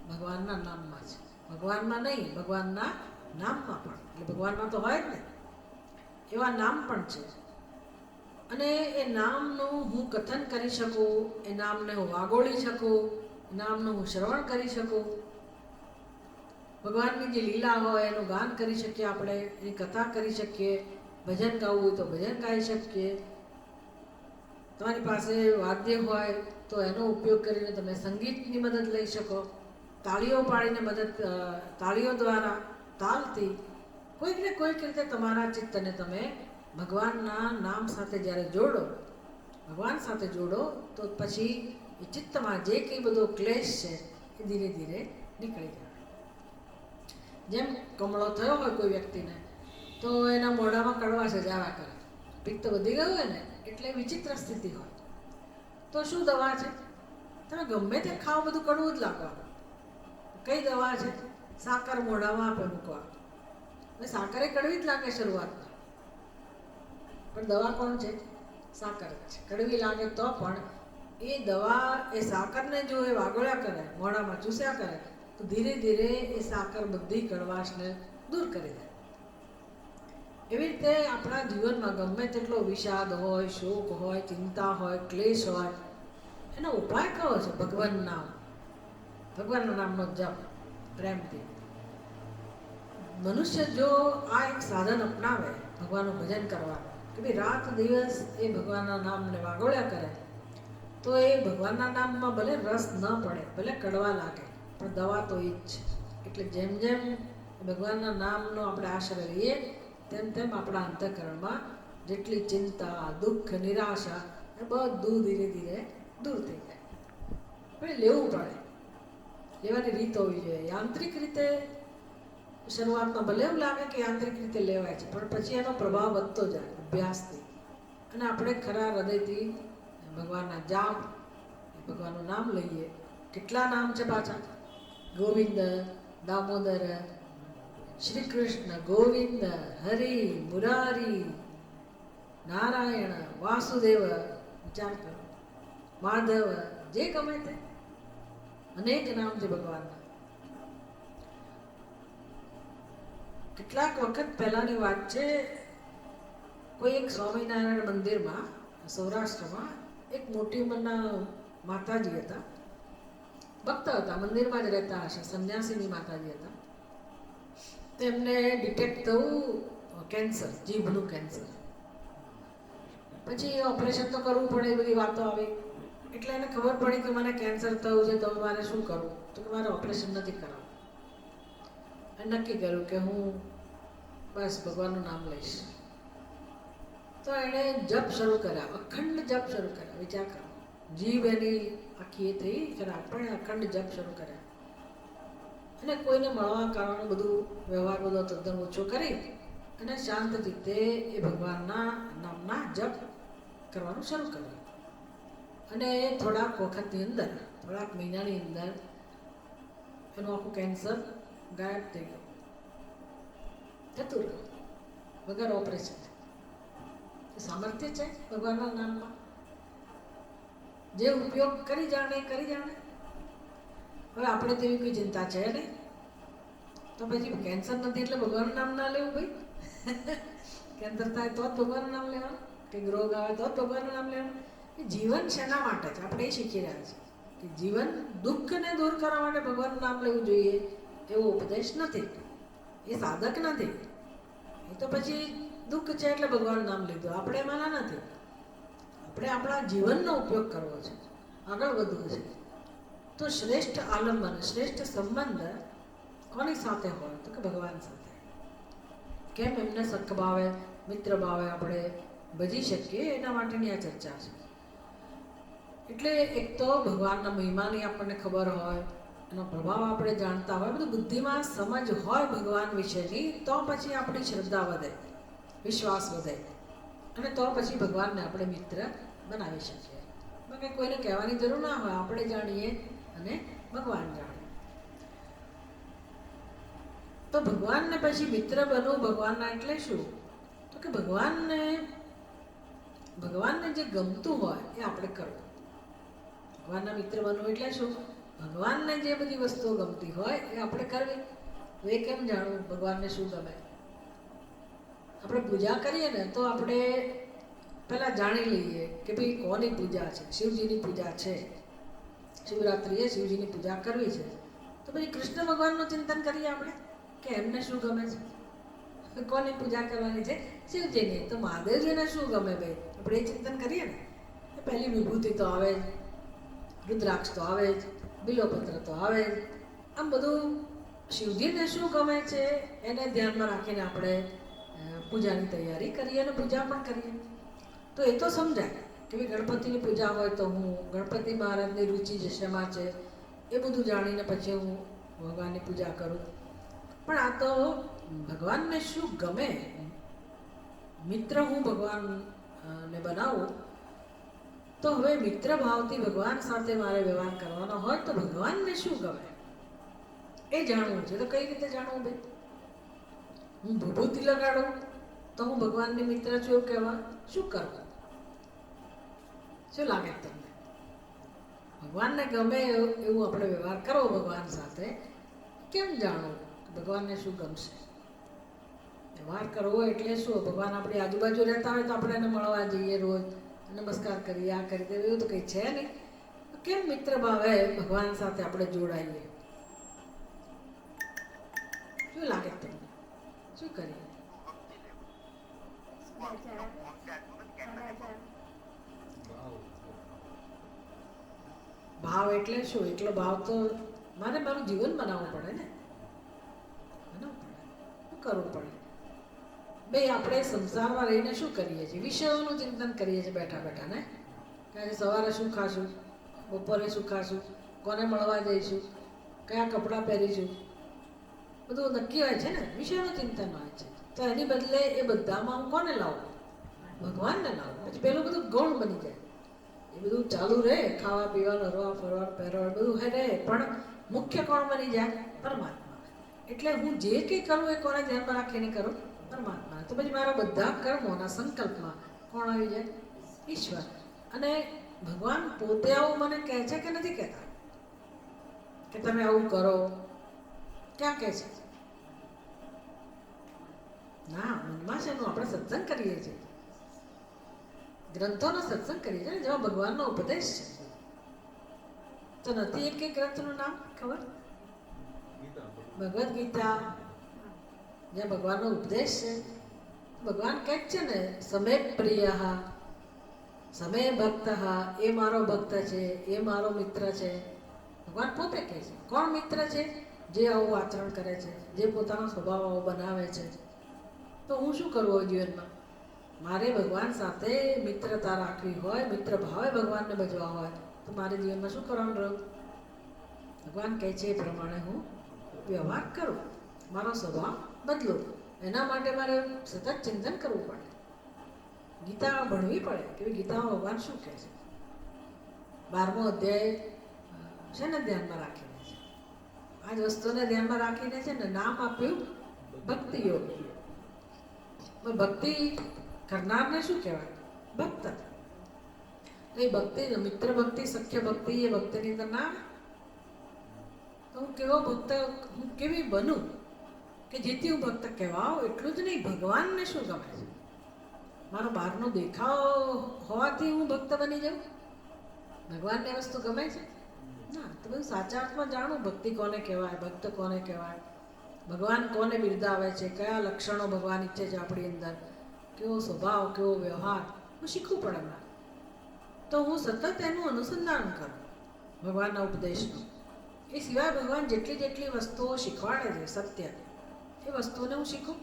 Speaker 1: ભગવાનના નામમાં છે. ભગવાનમાં નહીં, ભગવાનના નામમાં પણ. એટલે ભગવાનમાં તો હોય જ ને, એવા નામ પણ છે. અને એ નામનું હું કથન કરી શકું, એ નામને હું વાગોળી શકું, એ નામનું હું શ્રવણ કરી શકું, ભગવાનની જે લીલા હોય એનું ગાન કરી શકીએ, આપણે એની કથા કરી શકીએ, ભજન ગાવું હોય તો ભજન ગાઈ શકીએ. તમારી પાસે વાદ્ય હોય તો એનો ઉપયોગ કરીને તમે સંગીતની મદદ લઈ શકો. તાળીઓ પાડીને તાળીઓ દ્વારા, તાલથી કોઈક ને કોઈક રીતે તમારા ચિત્તને તમે ભગવાનના નામ સાથે જ્યારે જોડો, ભગવાન સાથે જોડો, તો પછી એ ચિત્તમાં જે કંઈ બધો ક્લેશ છે એ ધીરે ધીરે નીકળી જાય. જેમ કમળો થયો હોય કોઈ વ્યક્તિને, તો એના મોઢામાં કડવાશ જ આવ્યા કરે, પિત્ત વધી ગયું હોય ને, એટલે વિચિત્ર સ્થિતિ હોય. તો શું દવા છે? તમે ગમે તે ખાઓ બધું કડવું જ લાગવાનું. કઈ દવા છે? સાકર મોઢામાં આપે મૂકવા. એટલે સાકર એ કડવી જ લાગે શરૂઆતમાં, પણ દવા કોણ છે? સાકર જ છે. કડવી લાગે તો પણ એ દવા, એ સાકરને જો એ વાગોળ્યા કરે, મોઢામાં ચૂસ્યા કરે, તો ધીરે ધીરે એ સાકર બધી કડવાશને દૂર કરી દે. એવી રીતે આપણા જીવનમાં ગમે તેટલો વિષાદ હોય, શોક હોય, ચિંતા હોય, ક્લેશ હોય, એનો ઉપાય કયો છે? ભગવાન નામ. ભગવાનના નામનો જપ પ્રેમથી. મનુષ્ય જો આ એક સાધન અપનાવે, ભગવાનનું ભજન કરવાનું, કે ભાઈ રાત દિવસ એ ભગવાનના નામને વાગોળ્યા કરે, તો એ ભગવાનના નામમાં ભલે રસ ન પડે, ભલે કડવા લાગે, પણ દવા તો એ જ છે. એટલે જેમ જેમ ભગવાનના નામનો આપણે આશ્રય લઈએ, તેમ તેમ આપણા અંતઃકરણમાં જેટલી ચિંતા, દુઃખ, નિરાશા એ બધું ધીરે ધીરે દૂર થઈ જાય. પણ લેવું પડે, લેવાની રીત હોવી જોઈએ. યાંત્રિક રીતે શરૂઆતમાં ભલે એવું લાગે કે યાંત્રિક રીતે લેવાય છે, પણ પછી એનો પ્રભાવ વધતો જાય અભ્યાસથી. અને આપણે ખરા હૃદયથી ભગવાનના જાપ, ભગવાનનું નામ લઈએ. કેટલા નામ છે પાછા? ગોવિંદ, દામોદર, શ્રી કૃષ્ણ, ગોવિંદ, હરિ, મુરારી, નારાયણ, વાસુદેવ, વિચાર કરો, માધવ, જે ગમે તે અનેક નામ છે ભગવાનના. કેટલાક વખત પહેલાની વાત છે, કોઈ એક સ્વામિનારાયણ મંદિરમાં સૌરાષ્ટ્રમાં એક મોટી ઉંમરના માતાજી હતા, ભક્ત હતા, મંદિરમાં જ રહેતા હશે, સંન્યાસીની માતાજી હતા. તેમને ડિટેક્ટ થયું કેન્સર, જીભનું કેન્સર. પછી ઓપરેશન તો કરવું પડે, એ બધી વાતો આવી. એટલે એને ખબર પડી કે મને કેન્સર થયું છે, તો મારે શું કરવું? તો કે મારે ઓપરેશન નથી કરાવવું. એને નક્કી કર્યું કે હું બસ ભગવાનનું નામ લઈશ. તો એણે જપ શરૂ કર્યા, અખંડ જપ શરૂ કર્યા. વિચાર કરો, જીભ એની આખી એ થઈ ખરા, પણ અખંડ જપ શરૂ કર્યા. અને કોઈને મળવા કરવાનું બધું વ્યવહાર બધો તદ્દન ઓછો કરી અને શાંત રીતે એ ભગવાનના નામના જપ કરવાનું શરૂ કર્યું. અને થોડાક વખતની અંદર, થોડાક મહિનાની અંદર એનું આખું કેન્સર ગાયબ થઈ ગયું, જતું રહ્યું વગર ઓપરેશન. સામર્થ્ય છે ભગવાનના નામમાં. જે ઉપયોગ કરી જાણે કરી જાણે. હવે આપણે તેવી કોઈ ચિંતા છે નહીં, તો પછી કેન્સર નથી એટલે ભગવાનનું નામ ના લેવું ભાઈ. કેન્સર થાય તો જ ભગવાનનું નામ લેવાનું, કંઈક રોગ આવે તો જ ભગવાનનું નામ લેવાનું. એ જીવન શેના માટે છે? આપણે એ શીખી રહ્યા છીએ કે જીવન દુઃખને દૂર કરવા માટે ભગવાનનું નામ લેવું જોઈએ, એવો ઉપદેશ નથી. એ સાધક નથી. એ તો પછી દુઃખ છે એટલે ભગવાનનું નામ લીધું, આપણે એમાં નથી. આપણે આપણા જીવનનો ઉપયોગ કરવો છે, આગળ વધવું છે. તો શ્રેષ્ઠ આલંબન, શ્રેષ્ઠ સંબંધ કોની સાથે હોય? તો કે ભગવાન સાથે. કેમ એમને સખભાવે, મિત્ર ભાવે આપણે ભજી શકીએ, એના માટેની આ ચર્ચા છે. એટલે એક તો ભગવાનના મહિમાની આપણને ખબર હોય, એનો પ્રભાવ આપણે જાણતા હોય, બધું બુદ્ધિમાં સમજ હોય ભગવાન વિશેની, તો પછી આપણી શ્રદ્ધા વધે, વિશ્વાસ વધે, અને તો પછી ભગવાનને આપણે મિત્ર બનાવી શકીએ. બાકી કોઈને કહેવાની જરૂર ના હોય, આપણે જાણીએ અને ભગવાન જાણે. તો ભગવાનને પછી મિત્ર બનવું, ભગવાનના એટલે શું? તો કે ભગવાનને ભગવાનને જે ગમતું હોય એ આપણે કરવું. ભગવાનના મિત્ર બનવું એટલે શું? ભગવાનને જે બધી વસ્તુઓ ગમતી હોય એ આપણે કરવી. એ કેમ જાણવું ભગવાનને શું ગમે? આપણે પૂજા કરીએ ને તો આપણે પહેલાં જાણી લઈએ કે ભાઈ કોની પૂજા છે. શિવજીની પૂજા છે, શિવરાત્રિએ શિવજીની પૂજા કરવી છે, તો પછી કૃષ્ણ ભગવાનનું ચિંતન કરીએ આપણે કે એમને શું ગમે છે, કોની પૂજા કરવાની છે? શિવજીની. તો મહાદેવજીને શું ગમે ભાઈ આપણે એ ચિંતન કરીએ ને. પહેલી વિભૂતિ તો આવે જ, રુદ્રાક્ષ તો આવે જ, બિલોપત્ર તો આવે જ. આમ બધું શિવજીને શું ગમે છે એને ધ્યાનમાં રાખીને આપણે પૂજાની તૈયારી કરીએ અને પૂજા પણ કરીએ. તો એ તો સમજાય કે ભાઈ ગણપતિની પૂજા હોય તો હું ગણપતિ મહારાજની રુચિ જે શેમાં છે એ બધું જાણીને પછી હું ભગવાનની પૂજા કરું. પણ આ તો ભગવાનને શું ગમે, મિત્ર હું ભગવાનને બનાવું, તો હવે મિત્ર ભાવથી ભગવાન સાથે મારે વ્યવહાર કરવાનો હોય તો ભગવાનને શું ગમે એ જાણવું છે. તો કઈ રીતે જાણવું ભાઈ? હું વિભૂતિ લગાડું તો હું ભગવાનની મિત્ર છું એવું કહેવા? શું કરવું? શું લાગે તમને? ભગવાનને ગમે એવું આપણે વ્યવહાર કરવો ભગવાન સાથે. કેમ જાણવું ભગવાનને શું ગમશે? વ્યવહાર કરવો એટલે શું? ભગવાન આપણી આજુબાજુ રહેતા હોય તો આપણે એને મળવા જઈએ, રોજ નમસ્કાર કરીએ, આ કરી દઈએ, એવું તો કંઈ છે નહીં. કેમ મિત્ર ભાવે ભગવાન સાથે આપણે જોડાઈએ? શું લાગે તમને? શું કરીએ? ભાવ એટલે શું? એટલો ભાવ તો મારે મારું જીવન બનાવવું પડે ને, શું કરવું પડે? ભાઈ આપણે સંસારમાં રહીને શું કરીએ છીએ? વિષયોનું ચિંતન કરીએ છીએ બેઠા બેઠા ને. કે સવારે શું ખાશું, બપોરે શું ખાશું, કોને મળવા જઈશું, કયા કપડાં પહેરીશું, બધું નક્કી હોય છે ને. વિષયનું ચિંતન હોય છે. તો એની બદલે એ બધામાં હું કોને લાવું? ભગવાનને લાવું. પછી પેલું બધું ગૌણ બની જાય. એ બધું ચાલુ રહે, ખાવા પીવાનું, હરવા ફરવા પહેરવા બધું રહે, પણ મુખ્ય કોણ બની જાય? પરમાત્મા. એટલે હું જે કંઈ કરું એ કોને ધ્યાનમાં રાખીને કરું? પરમાત્મા. તો પછી મારા બધા કર્મોના સંકલ્પમાં કોણ આવી જાય? ઈશ્વર. અને ભગવાન પોતે આવું મને કહે છે કે નથી કહેતા કે તમે આવું કરો? ક્યાં કહે છે? ના, મનમાં છે એનું આપણે સત્સંગ કરીએ છીએ, ગ્રંથોનો સત્સંગ કરીએ છીએ જેમાં ભગવાનનો ઉપદેશ છે. તો નથી એક એક ગ્રંથનું નામ ખબર? ભગવદ્ ગીતા, જ્યાં ભગવાનનો ઉપદેશ છે. ભગવાન કહે છે ને, સમે પ્રિય, સમે ભક્ત, એ મારો ભક્ત છે, એ મારો મિત્ર છે. ભગવાન પોતે કહે છે. કોણ મિત્ર છે? જે આવું આચરણ કરે છે, જે પોતાનો સ્વભાવ આવો બનાવે છે. તો હું શું કરવું જીવનમાં? મારે ભગવાન સાથે મિત્રતા રાખવી હોય, મિત્ર ભાવે ભગવાનને ભજવા હોય, તો મારે જીવનમાં શું કરવાનું રહ્યું? ભગવાન કહે છે એ પ્રમાણે હું વ્યવહાર કરું, મારો સ્વભાવ બદલું. એના માટે મારે સતત ચિંતન કરવું પડે, ગીતા ભણવી પડે કે ગીતામાં ભગવાન શું કહે છે. 12મો અધ્યાય છે ને ધ્યાનમાં રાખીને છે, આ જ વસ્તુને ધ્યાનમાં રાખીને છે ને નામ આપ્યું ભક્તિ યોગ. ભક્તિ કરનારને શું કહેવાય? ભક્ત. એ ભક્તિ, મિત્ર ભક્તિ, સખ્ય ભક્તિ, એ ભક્તિની અંદર ના આવે. તો હું કેવો ભક્ત, હું કેવી બનું કે જેથી હું ભક્ત કહેવાઉં? એટલું જ નહીં, ભગવાનને શું ગમે છે? મારો બહારનો દેખાવ હોવાથી હું ભક્ત બની જાઉં? ભગવાનને વસ્તુ ગમે છે? ના. તો બધું સાચા અર્થમાં જાણું ભક્તિ કોને કહેવાય, ભક્ત કોને કહેવાય, ભગવાન કોને બિરદાવે છે, કયા લક્ષણો ભગવાન ઈચ્છે છે આપણી અંદર, કેવો સ્વભાવ, કેવો વ્યવહાર, હું શીખવું પડે મને. તો હું સતત એનું અનુસંધાન કરું ભગવાનના ઉપદેશનું. એ સિવાય ભગવાન જેટલી જેટલી વસ્તુઓ શીખવાડે છે સત્ય, એ વસ્તુઓને હું શીખું,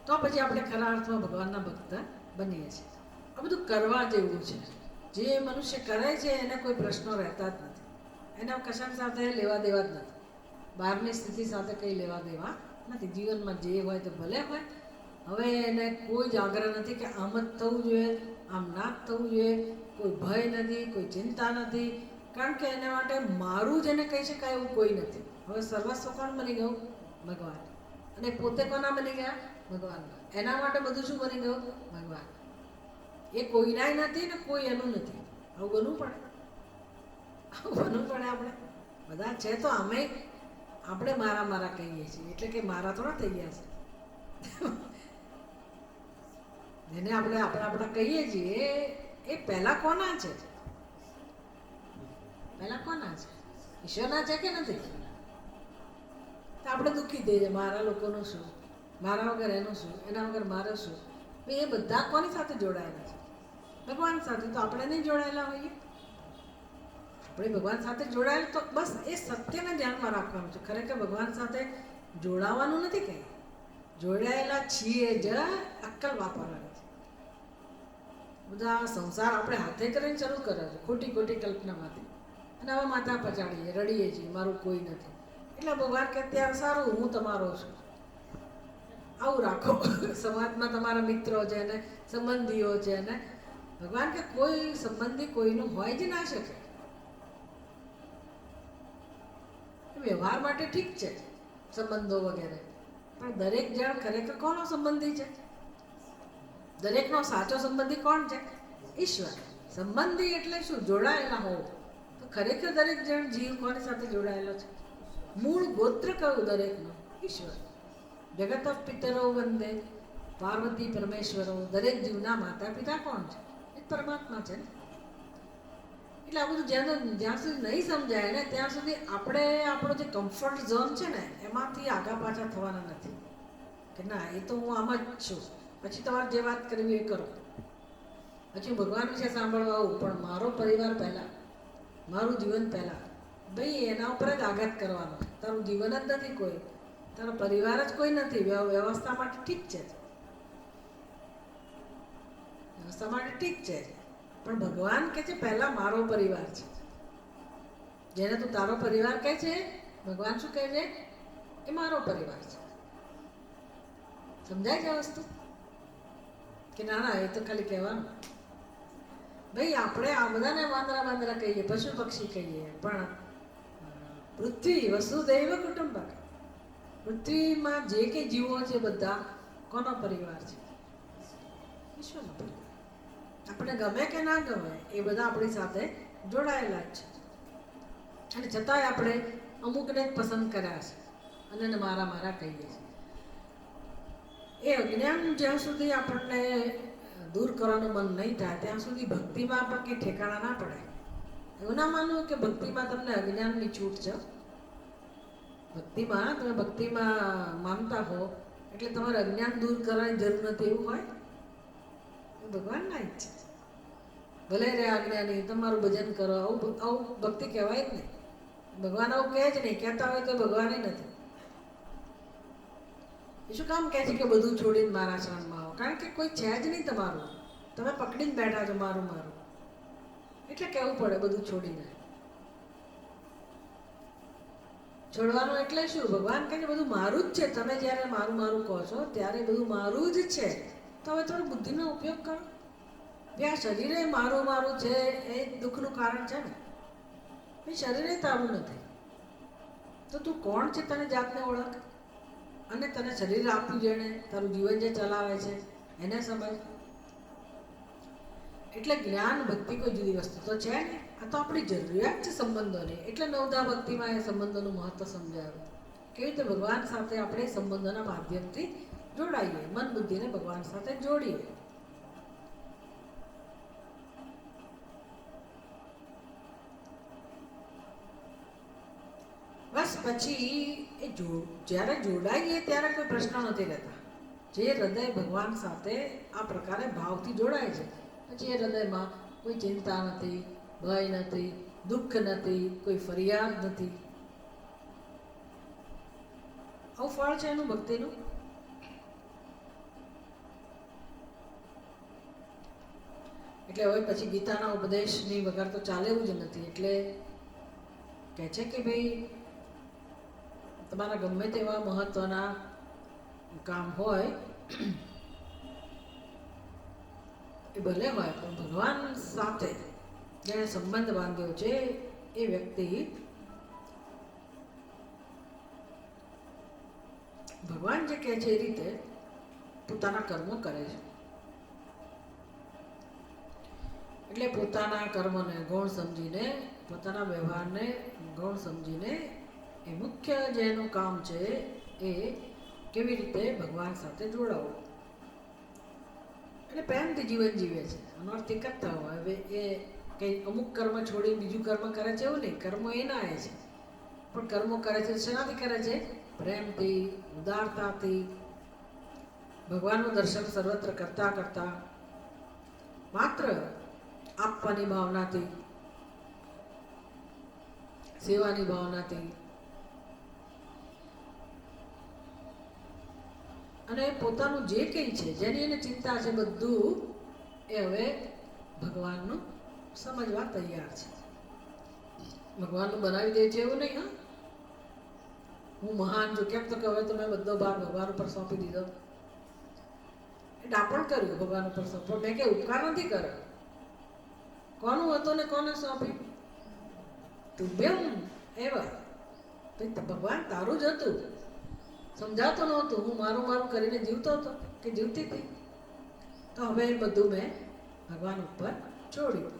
Speaker 1: તો પછી આપણે ખરા અર્થમાં ભગવાનના ભક્ત બનીએ છીએ. આ બધું કરવા જેવું છે. જે મનુષ્ય કરે છે એને કોઈ પ્રશ્નો રહેતા જ નથી, એના કશાક સાથે લેવા દેવા જ નથી, બહારની સ્થિતિ સાથે કંઈ લેવા દેવા નથી. જીવનમાં જે હોય તો ભલે હોય. હવે એને કોઈ જ આગ્રહ નથી કે આમ જ થવું જોઈએ, આમ ના જ થવું જોઈએ. કોઈ ભય નથી, કોઈ ચિંતા નથી, કારણ કે એના માટે મારું જેને કહી શકાય એવું કોઈ નથી. હવે સર્વસ્વ કોણ બની ગયું? ભગવાન. અને પોતે કોના બની ગયા? ભગવાન. એના માટે બધું શું બની ગયું? ભગવાન. એ કોઈનાય નથી ને કોઈ એનું નથી. આવું બનવું પડે, આવું બનવું પડે. આપણે બધા છે તો અમે આપણે મારા મારા કહીએ છીએ, એટલે કે મારા થોડા થઈ ગયા છે. જેને આપણે આપણા કહીએ છીએ એ પહેલા કોના છે? પહેલા કોના છે? ઈશ્વરના છે કે નથી? આપણે દુઃખી થઈએ, મારા લોકોનું શું, મારા વગર એનું શું, એના વગર મારે શું. એ બધા કોની સાથે જોડાયેલા છે? ભગવાન સાથે. તો આપણે નહીં જોડાયેલા હોઈએ? આપણે ભગવાન સાથે જોડાયેલા તો બસ એ સત્યને ધ્યાનમાં રાખવાનું છે. ખરેખર ભગવાન સાથે જોડાવાનું નથી કંઈ, જોડાયેલા છીએ જ અક્કલ વાપરવાની છે. બધા સંસાર આપણે હાથે કરીને શરૂ કરે છે ખોટી ખોટી કલ્પનામાંથી, અને હવે માથા પચાડીએ, રડીએ છીએ મારું કોઈ નથી. એટલે ભગવાન કે ત્યારે સારું, હું તમારો છું, આવું રાખો. સમાજમાં તમારા મિત્રો છે ને સંબંધીઓ છે ને, ભગવાન કે કોઈ સંબંધી કોઈનું હોય જ ના શકે. વ્યવહાર માટે ઠીક છે સંબંધો વગેરે, પણ દરેક જણ ખરેખર કોનો સંબંધી છે? દરેકનો સાચો સંબંધી કોણ છે? ઈશ્વર. સંબંધી એટલે શું? જોડાયેલા હોવું. તો ખરેખર દરેક જણ જીવ કોની સાથે જોડાયેલો છે? મૂળ ગોત્ર કયું દરેકનું? ઈશ્વર. જગત પિતરો વંદે પાર્વતી પરમેશ્વરો. દરેક જીવના માતા પિતા કોણ છે? એ પરમાત્મા છે ને. એટલે આ બધું જ્યાં સુધી નહીં સમજાય ને ત્યાં સુધી આપણે આપણો જે કમ્ફર્ટ ઝોન છે ને એમાંથી આગા પાછા થવાના નથી. કે ના, એ તો હું આમ જ છું, પછી તમારે જે વાત કરવી એ કરો, પછી ભગવાન વિશે સાંભળવા આવું, પણ મારો પરિવાર પહેલાં, મારું જીવન પહેલાં. ભાઈ એના ઉપર જ આઘાત કરવાનો. તારું જીવન જ નથી કોઈ, તારો પરિવાર જ કોઈ નથી. વ્યવસ્થા માટે ઠીક છે, વ્યવસ્થા માટે ઠીક છે, પણ ભગવાન કહે છે પહેલા મારો પરિવાર છે. જેને તું તારો પરિવાર કહે છે, ભગવાન શું કહે છે? એ મારો પરિવાર છે. સમજાય છે વસ્તુ? કે ના ના, એ તો ખાલી કહેવાનું. ભાઈ આપણે આ બધાને વાંદરા વાંદરા કહીએ, પશુ પક્ષી કહીએ, પણ પૃથ્વી વસુદૈવ કુટુંબક, પૃથ્વીમાં જે કે જીવો છે બધા કોનો પરિવાર છે? ઈશ્વરનો પરિવાર. આપણે ગમે કે ના ગમે એ બધા આપણી સાથે જોડાયેલા જ છે, અને છતાંય આપણે અમુકને જ પસંદ કર્યા છે અને એને મારા મારા કહીએ છીએ. એ અજ્ઞાન જ્યાં સુધી આપણને દૂર કરવાનું મન નહીં થાય ત્યાં સુધી ભક્તિમાં પણ કંઈ ઠેકાણા ના પડે. એવું ના માનવું કે ભક્તિમાં તમને અજ્ઞાનની છૂટ છે. ભક્તિમાં તમે ભક્તિમાં માનતા હો એટલે તમારે અજ્ઞાન દૂર કરવાની જરૂર નથી એવું હોય? ભગવાન ના ઈચ્છે. ભલે રે આજ્ઞાની, તમારું ભજન કરો, આવું ભક્તિ કહેવાય જ નહીં. ભગવાન આવું કહે જ નહીં. કહેતા હોય તો ભગવાન નથી. એ શું કામ કહે છે કે બધું છોડીને મારા શરણમાં આવો? કારણ કે કોઈ છે જ નહીં તમારું, તમે પકડીને બેઠા છો મારું મારું, એટલે કહેવું પડે બધું છોડીને. છોડવાનું એટલે શું? ભગવાન કહે છે બધું મારું જ છે. તમે જ્યારે મારું મારું કહો છો ત્યારે બધું મારું જ છે. તો હવે થોડો બુદ્ધિનો ઉપયોગ કરો. આ શરીરે મારું મારું છે એ દુઃખનું કારણ છે ને. એ શરીરે તારું નથી. તો તું કોણ છે તને જાતને ઓળખ, અને તને શરીર આપ્યું જેણે, તારું જીવન જે ચલાવે છે એને સમજ. એટલે જ્ઞાન ભક્તિ કોઈ જુદી વસ્તુ તો છે ને. આ તો આપણી જરૂરિયાત છે સંબંધોની. એટલે નવધા ભક્તિમાં એ સંબંધોનું મહત્વ સમજાવ્યું. કેવી રીતે ભગવાન સાથે આપણે સંબંધોના માધ્યમથી જોડાઈએ, મન બુદ્ધિને ભગવાન સાથે જોડીએ. બસ પછી એ જ્યારે જોડાઈએ ત્યારે કોઈ પ્રશ્ન નથી રહેતા. જે હૃદય ભગવાન સાથે આ પ્રકારે ભાવથી જોડાય છે, પછી એ હૃદયમાં કોઈ ચિંતા નથી, ભય નથી, દુઃખ નથી, કોઈ ફરિયાદ નથી. આવું ફળ છે એનું ભક્તિનું. એટલે હવે પછી ગીતાના ઉપદેશની વગર તો ચાલે એવું જ નથી. એટલે કહે છે કે ભાઈ તમારા ગમે તેવા મહત્વના કામ હોય એ ભલે હોય, પણ ભગવાન સાથે જેણે સંબંધ બાંધ્યો છે એ વ્યક્તિ ભગવાન જે કહે છે એ રીતે પોતાના કર્મો કરે છે. એટલે પોતાના કર્મને ગૌણ સમજીને, પોતાના વ્યવહારને ગૌણ સમજીને એ મુખ્ય જેનું કામ છે એ કેવી રીતે ભગવાન સાથે જોડાવું. એટલે પ્રેમથી જીવન જીવે છે. આનો અર્થ એક જ થયો. હવે એ કંઈ અમુક કર્મ છોડી બીજું કર્મ કરે છે એવું નહીં. કર્મો એના એ છે, પણ કર્મો કરે છે શેનાથી કરે છે? પ્રેમથી, ઉદારતાથી, ભગવાનનું દર્શન સર્વત્ર કરતા કરતા, માત્ર આપવાની ભાવનાથી, સેવાની ભાવનાથી, અને પોતાનું જે કંઈ છે, જેની એને ચિંતા છે, બધું એ હવે ભગવાનનું સમજવા તૈયાર છે. ભગવાનનું બનાવી દે છે એવું નહીં. હા, હું મહાન છું કેમ? તો કે હવે તો મેં બધો ભાર ભગવાન ઉપર સોંપી દીધો. એ ડાપણ કર્યું ભગવાન ઉપર સોંપો. મેં કે ઉપકાર નથી કર્યો. કોનું હતું ને કોને સોંપ્યું? તુભ્યમ એવા. ભગવાન તારું જ હતું, સમજાતું નહોતું. હું મારું મારું કરીને જીવતો હતો કે જીવતી હતી. તો હવે એ બધું મેં ભગવાન ઉપર છોડ્યું.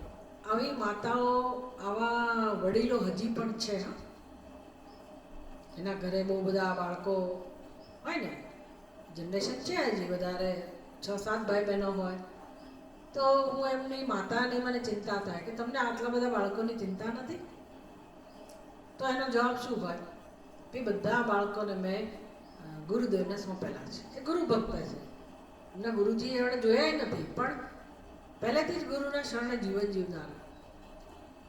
Speaker 1: આવી માતાઓ, આવા વડીલો હજી પણ છે. હા, એના ઘરે બહુ બધા બાળકો હોય ને, જનરેશન છે હજી વધારે, 6-7 ભાઈ બહેનો હોય. તો હું એમની માતાની મને ચિંતા થાય કે તમને આટલા બધા બાળકોની ચિંતા નથી? તો એનો જવાબ શું હોય? એ બધા બાળકોને મેં ગુરુદેવને સોંપેલા છે. એ ગુરુ ભક્ત છે. એમના ગુરુજી એમણે જોયા નથી, પણ પહેલેથી જ ગુરુના શરણે જીવન જીવનાર.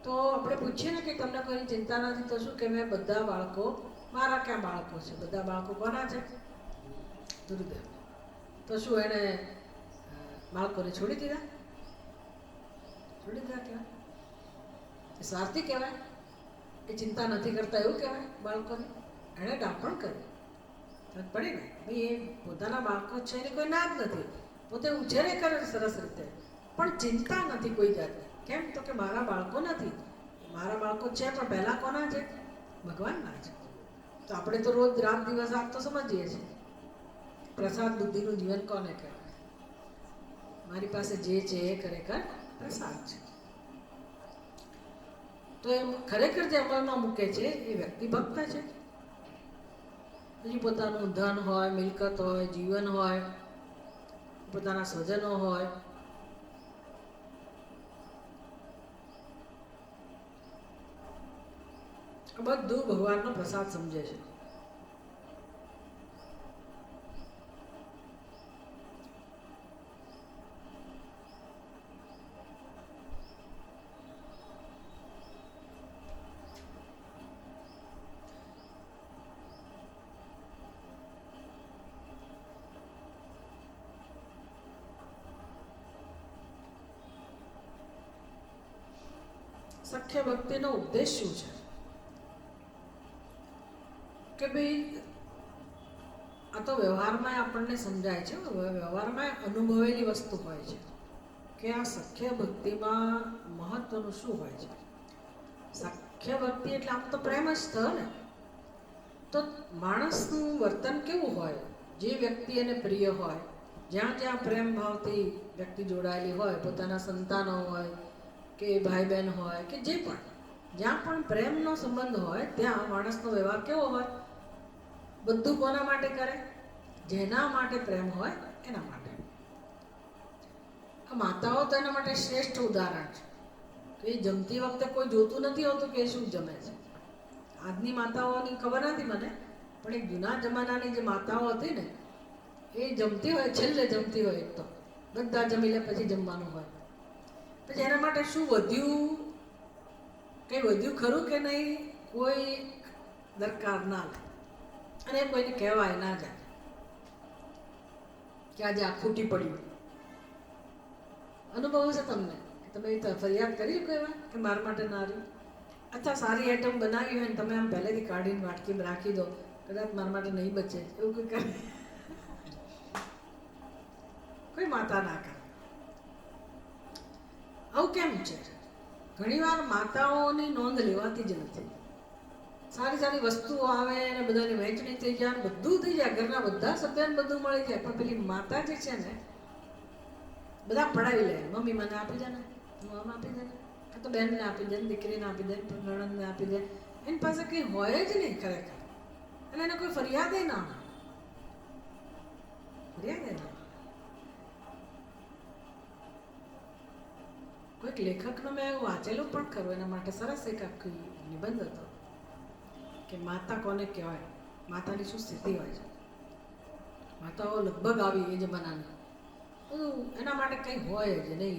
Speaker 1: તો આપણે પૂછીએ ને કે તમને કોઈની ચિંતા નથી, તો શું કે મેં બધા બાળકો, મારા ક્યાં બાળકો છે? બધા બાળકો કોના છે? ગુરુદેવ. તો શું એને બાળકોને છોડી દીધા? છોડી દીધા કહેવાય? એ સ્વાર્થી કહેવાય? એ ચિંતા નથી કરતા એવું કહેવાય બાળકોની? એણે ડાપણ કર્યું. પડી ને ભાઈ, એ પોતાના બાળકો છે એની કોઈ ના જ નથી. પોતે ઉછેરે કરે સરસ રીતે, પણ ચિંતા નથી કોઈ જાતની. કેમ? તો કે મારા બાળકો નથી. મારા બાળકો છે પણ પહેલાં કોના છે? ભગવાનના છે. તો આપણે તો રોજ રાત દિવસ આપ તો સમજીએ છીએ. પ્રસાદ બુદ્ધિનું જીવન કોને કહેવાય? મારી પાસે જે છે એ ખરેખર પ્રસાદ છે. તો એ ખરેખર જે અમલમાં મૂકે છે એ વ્યક્તિ ભક્ત છે. પછી પોતાનું ધન હોય, મિલકત હોય, જીવન હોય, પોતાના સ્વજનો હોય, બધું ભગવાનનો પ્રસાદ સમજે છે. સખ્ય ભક્તિનો ઉદ્દેશ શું છે? કે ભાઈ આ તો વ્યવહારમાં આપણને સમજાય છે. વ્યવહારમાં અનુભવેલી વસ્તુ હોય છે કે આ સખ્ય ભક્તિમાં મહત્વનું શું હોય છે. સખ્ય ભક્તિ એટલે આમ તો પ્રેમ જ થયો ને. તો માણસનું વર્તન કેવું હોય? જે વ્યક્તિ એને પ્રિય હોય, જ્યાં જ્યાં પ્રેમ ભાવથી વ્યક્તિ જોડાયેલી હોય, પોતાના સંતાનો હોય કે ભાઈ બહેન હોય કે જે પણ, જ્યાં પણ પ્રેમનો સંબંધ હોય ત્યાં માણસનો વ્યવહાર કેવો હોય? બધું કોના માટે કરે? જેના માટે પ્રેમ હોય એના માટે. આ માતાઓ તો એના માટે શ્રેષ્ઠ ઉદાહરણ છે. તો એ જમતી વખતે કોઈ જોતું નથી હોતું કે શું જમે છે. આજની માતાઓની ખબર નથી મને, પણ એક જૂના જમાનાની જે માતાઓ હતી ને, એ જમતી હોય, છેલ્લે જમતી હોય. એક તો બધા જમી લે પછી જમવાનું હોય. પછી એના માટે શું વધ્યું, કંઈ વધ્યું ખરું કે નહીં, કોઈ દરકાર ના લે. અને કોઈને કહેવાય ના જાય કે આજે આ ખૂટી પડ્યું. અનુભવ છે તમને? તમે ફરિયાદ કરી કોઈ વાર કે મારા માટે ના રહ્યું? અચ્છા, સારી આઈટમ બનાવી હોય ને તમે આમ પહેલેથી કાઢીને વાટકીમાં રાખી દો, કદાચ મારા માટે નહીં બચે, એવું કોઈ કરે? કોઈ માતા ના કરે. આવું કેમ છે? ઘણીવાર માતાઓની નોંધ લેવાતી જ નથી. સારી સારી વસ્તુઓ આવે અને બધાની વહેંચણી થઈ જાય, બધું થઈ જાય, ઘરના બધા સભ્યને બધું મળી જાય, પણ પેલી માતા જે છે ને, બધા પડાવી લે. મમ્મી મને આપી દે ને, હું આમ આપી દે, કાં તો બહેનને આપી દે, દીકરીને આપી દે, નણંદને આપી દે. એની પાસે કંઈ હોય જ નહીં ખરેખર, અને એને કોઈ ફરિયાદે ના હોય, ફરિયાદે ના હોય. કોઈક લેખકનો મેં એવું વાંચેલું પણ ખરું, એના માટે સરસ એક આખી નિબંધ હતો કે માતા કોને કહેવાય, માતાની શું સ્થિતિ હોય છે. માતાઓ લગભગ આવી એ જમાનાની બધું એના માટે કંઈ હોય જ નહીં,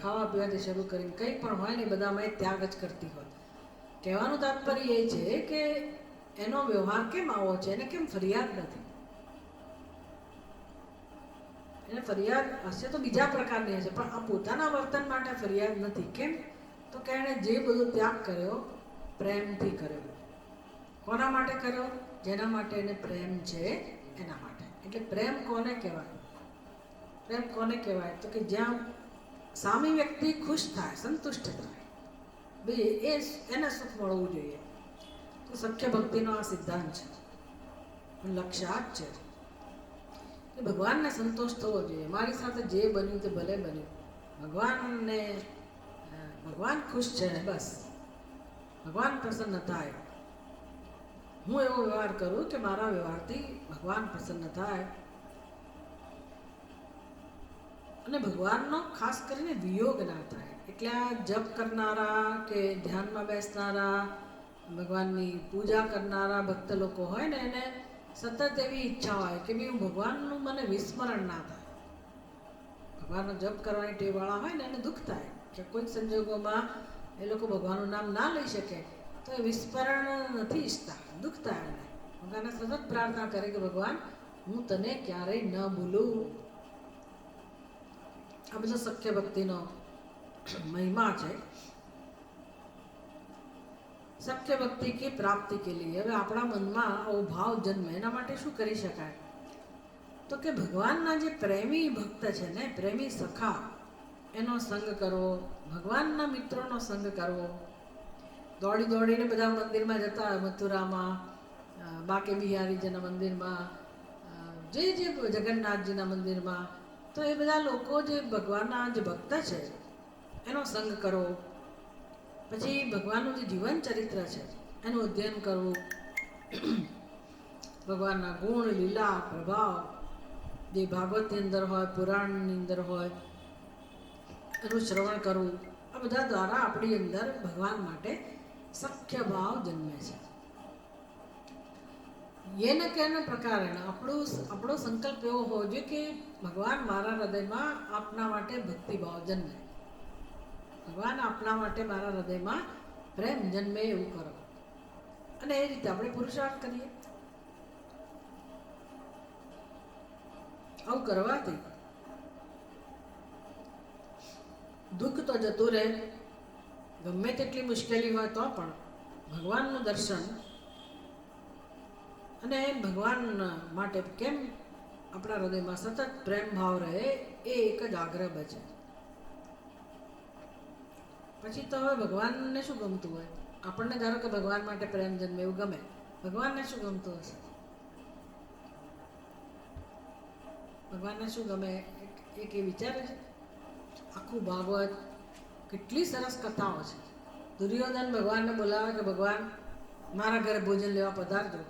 Speaker 1: ખાવા પીવાથી શરૂ કરીને કંઈ પણ હોય ને બધામાં એ ત્યાગ જ કરતી હોય. કહેવાનું તાત્પર્ય એ છે કે એનો વ્યવહાર કેમ આવો છે, એને કેમ ફરિયાદ નથી. એને ફરિયાદ હશે તો બીજા પ્રકારની હશે, પણ આ પોતાના વર્તન માટે ફરિયાદ નથી. કેમ? તો કે એણે જે બધો ત્યાગ કર્યો પ્રેમથી કર્યો. કોના માટે કર્યો? જેના માટે એને પ્રેમ છે એના માટે. એટલે પ્રેમ કોને કહેવાય? પ્રેમ કોને કહેવાય? તો કે જ્યાં સામી વ્યક્તિ ખુશ થાય, સંતુષ્ટ થાય, ભાઈ એને સુખ મળવું જોઈએ. તો સખ્ય ભક્તિનો આ સિદ્ધાંત છે, લક્ષ્ય આ જ છે કે ભગવાનને સંતોષ થવો જોઈએ. મારી સાથે જે બન્યું તે ભલે બન્યું, ભગવાન ખુશ છે ને બસ, ભગવાન પ્રસન્ન થાય. હું એવો વ્યવહાર કરું કે મારા વ્યવહારથી ભગવાન પ્રસન્ન થાય. અને ભગવાનનો ખાસ કરીને વિયોગ ના થાય. એટલે આ જપ કરનારા કે ધ્યાનમાં બેસનારા, ભગવાનની પૂજા કરનારા ભક્ત લોકો હોય ને, એને સતત એવી ઈચ્છા હોય કે ભાઈ ભગવાનનું મને વિસ્મરણ ના થાય. ભગવાનનો જપ કરવાની ટેવવાળા હોય ને એને દુઃખ થાય કે કોઈક સંજોગોમાં એ લોકો ભગવાનનું નામ ના લઈ શકે તો એ વિસ્મરણ નથી ઈચ્છતા, દુઃખ થાય એને. ભગવાનને સતત પ્રાર્થના કરે કે ભગવાન હું તને ક્યારેય ન ભૂલું. આ બધો સખ્ય ભક્તિનો મહિમા છે. સખ્ય ભક્તિ કી પ્રાપ્તિ કે લીએ, હવે આપણા મનમાં આવો ભાવ જન્મે એના માટે શું કરી શકાય? તો કે ભગવાનના જે પ્રેમી ભક્ત છે ને, પ્રેમી સખા, એનો સંગ કરવો, ભગવાનના મિત્રોનો સંગ કરવો. દોડી દોડીને બધા મંદિરમાં જતા હોય, મથુરામાં બાકે બિહારીજીના મંદિરમાં, જે જગન્નાથજીના મંદિરમાં, તો એ બધા લોકો જે ભગવાનના જે ભક્ત છે એનો સંગ કરવો. પછી ભગવાનનું જે જીવન ચરિત્ર છે એનું અધ્યયન કરવું, ભગવાનના ગુણ, લીલા, પ્રભાવ જે ભાગવતની અંદર હોય, પુરાણની અંદર હોય, એનું શ્રવણ કરવું. આ બધા દ્વારા આપણી અંદર ભગવાન માટે સખ્ય ભાવ જન્મે છે. એને કેને પ્રકારે આપણો સંકલ્પ એવો હોવો જોઈએ કે ભગવાન મારા હૃદયમાં આપના માટે ભક્તિભાવ જન્મે, ભગવાન આપના માટે મારા હૃદયમાં પ્રેમ જન્મે એવું કરો. અને એ રીતે આપણે પુરુષાર્થ કરીએ. આવું કરવાથી દુઃખ તો જતું રહે, ગમે તેટલી મુશ્કેલી હોય તો પણ ભગવાનનું દર્શન અને ભગવાન માટે કેમ આપણા હૃદયમાં સતત પ્રેમ ભાવ રહે, એ એક જ આગ્રહ બચે. પછી તો હવે ભગવાનને શું ગમતું હોય? આપણને ધારો કે ભગવાન માટે પ્રેમ જન્મે એવું ગમે, ભગવાનને શું ગમતું હશે? ભગવાનને શું ગમે એક એ વિચારે છે? આખું ભાગવત કેટલી સરસ કથાઓ છે. દુર્યોધન ભગવાનને બોલાવે કે ભગવાન મારા ઘરે ભોજન લેવા પધારજો.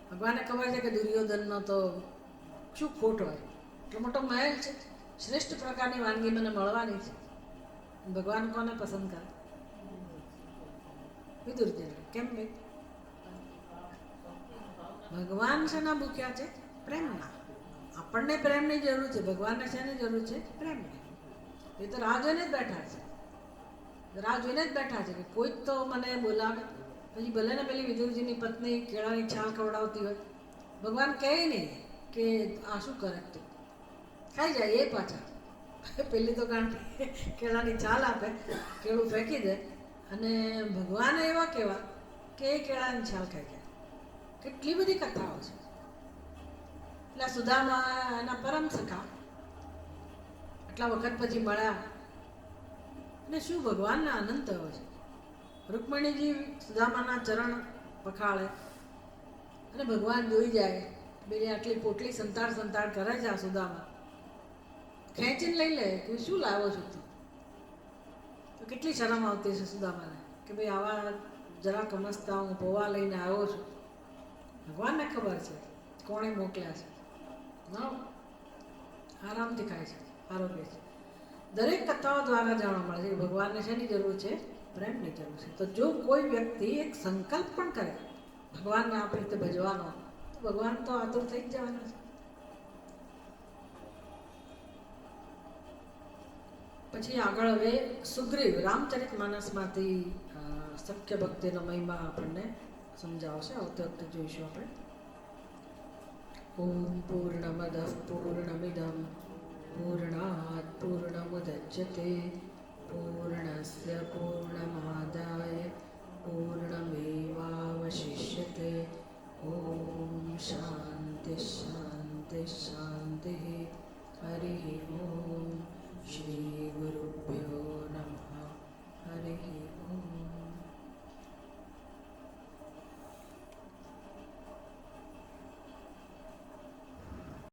Speaker 1: ભગવાનને ખબર છે કે દુર્યોધનનો તો શું ખોટ હોય, એટલો મોટો મહેલ છે, શ્રેષ્ઠ પ્રકારની વાનગી મને મળવાની છે. ભગવાન કોને પસંદ કરે? વિદુરજીને. કેમ ભાઈ? ભગવાન શેના ભૂખ્યા છે? પ્રેમના. આપણને પ્રેમની જરૂર છે, ભગવાનને શેની જરૂર છે? પ્રેમની. એ તો રાહ જોઈને જ બેઠા છે, રાહ જોઈને જ બેઠા છે કે કોઈક તો મને બોલાવે. પછી ભલે ને પેલી વિદુરજીની પત્ની કેળાની છાલ ખવડાવતી હોય, ભગવાન કહે નહીં કે આ શું કરે, તું ખાઈ જાય. એ પાછા પેલી તો ગાંઠી કેળાની છાલ આપે, કેળું ફેંકી દે, અને ભગવાન એવા કેવા કે એ કેળાની છાલ ખાઈ જાય. કેટલી બધી કથાઓ છે. એટલે સુદામા એના પરમ સખા આટલા વખત પછી મળ્યા, અને શું ભગવાનને આનંદ થયો છે. રૂકમણીજી સુદામાના ચરણ પખાળે અને ભગવાન જોઈ જાય, બેની આટલી પોટલી સંતાડ કરે છે આ સુદામા, ખેંચીને લઈ લે કે શું લાવો છો તું? કેટલી શરમ આવતી હશે સુદામાને કે ભાઈ આવા જરા કમસતા હું પૌવા લઈને આવ્યો છું, ભગવાનને ખબર છે કોણે મોકલ્યા છે, ના આરામથી ખાય છે, આરોગ્ય છે. દરેક કથાઓ દ્વારા જાણવા મળે છે કે ભગવાનને શેની જરૂર છે? પ્રેમની જરૂર છે. તો જો કોઈ વ્યક્તિ એક સંકલ્પ પણ કરે ભગવાનને આપણી રીતે ભજવાનો, તો ભગવાન તો આતુર થઈ જ જવાના છે. પછી આગળ હવે સુગ્રીવ રામચરિત માનસમાંથી સખ્ય ભક્તિનો મહિમા આપણને સમજાવશે, આવતી વખતે જોઈશું આપણે. ઓમ પૂર્ણમદ પૂર્ણમિદમ પૂર્ણાત પૂર્ણમુદચ્યતે પૂર્ણસ્ય પૂર્ણમાદાય પૂર્ણમેવાવશિષ્યતે. ઓમ શાંતિ શાંતિ શાંતિ. હરિ ઓમ.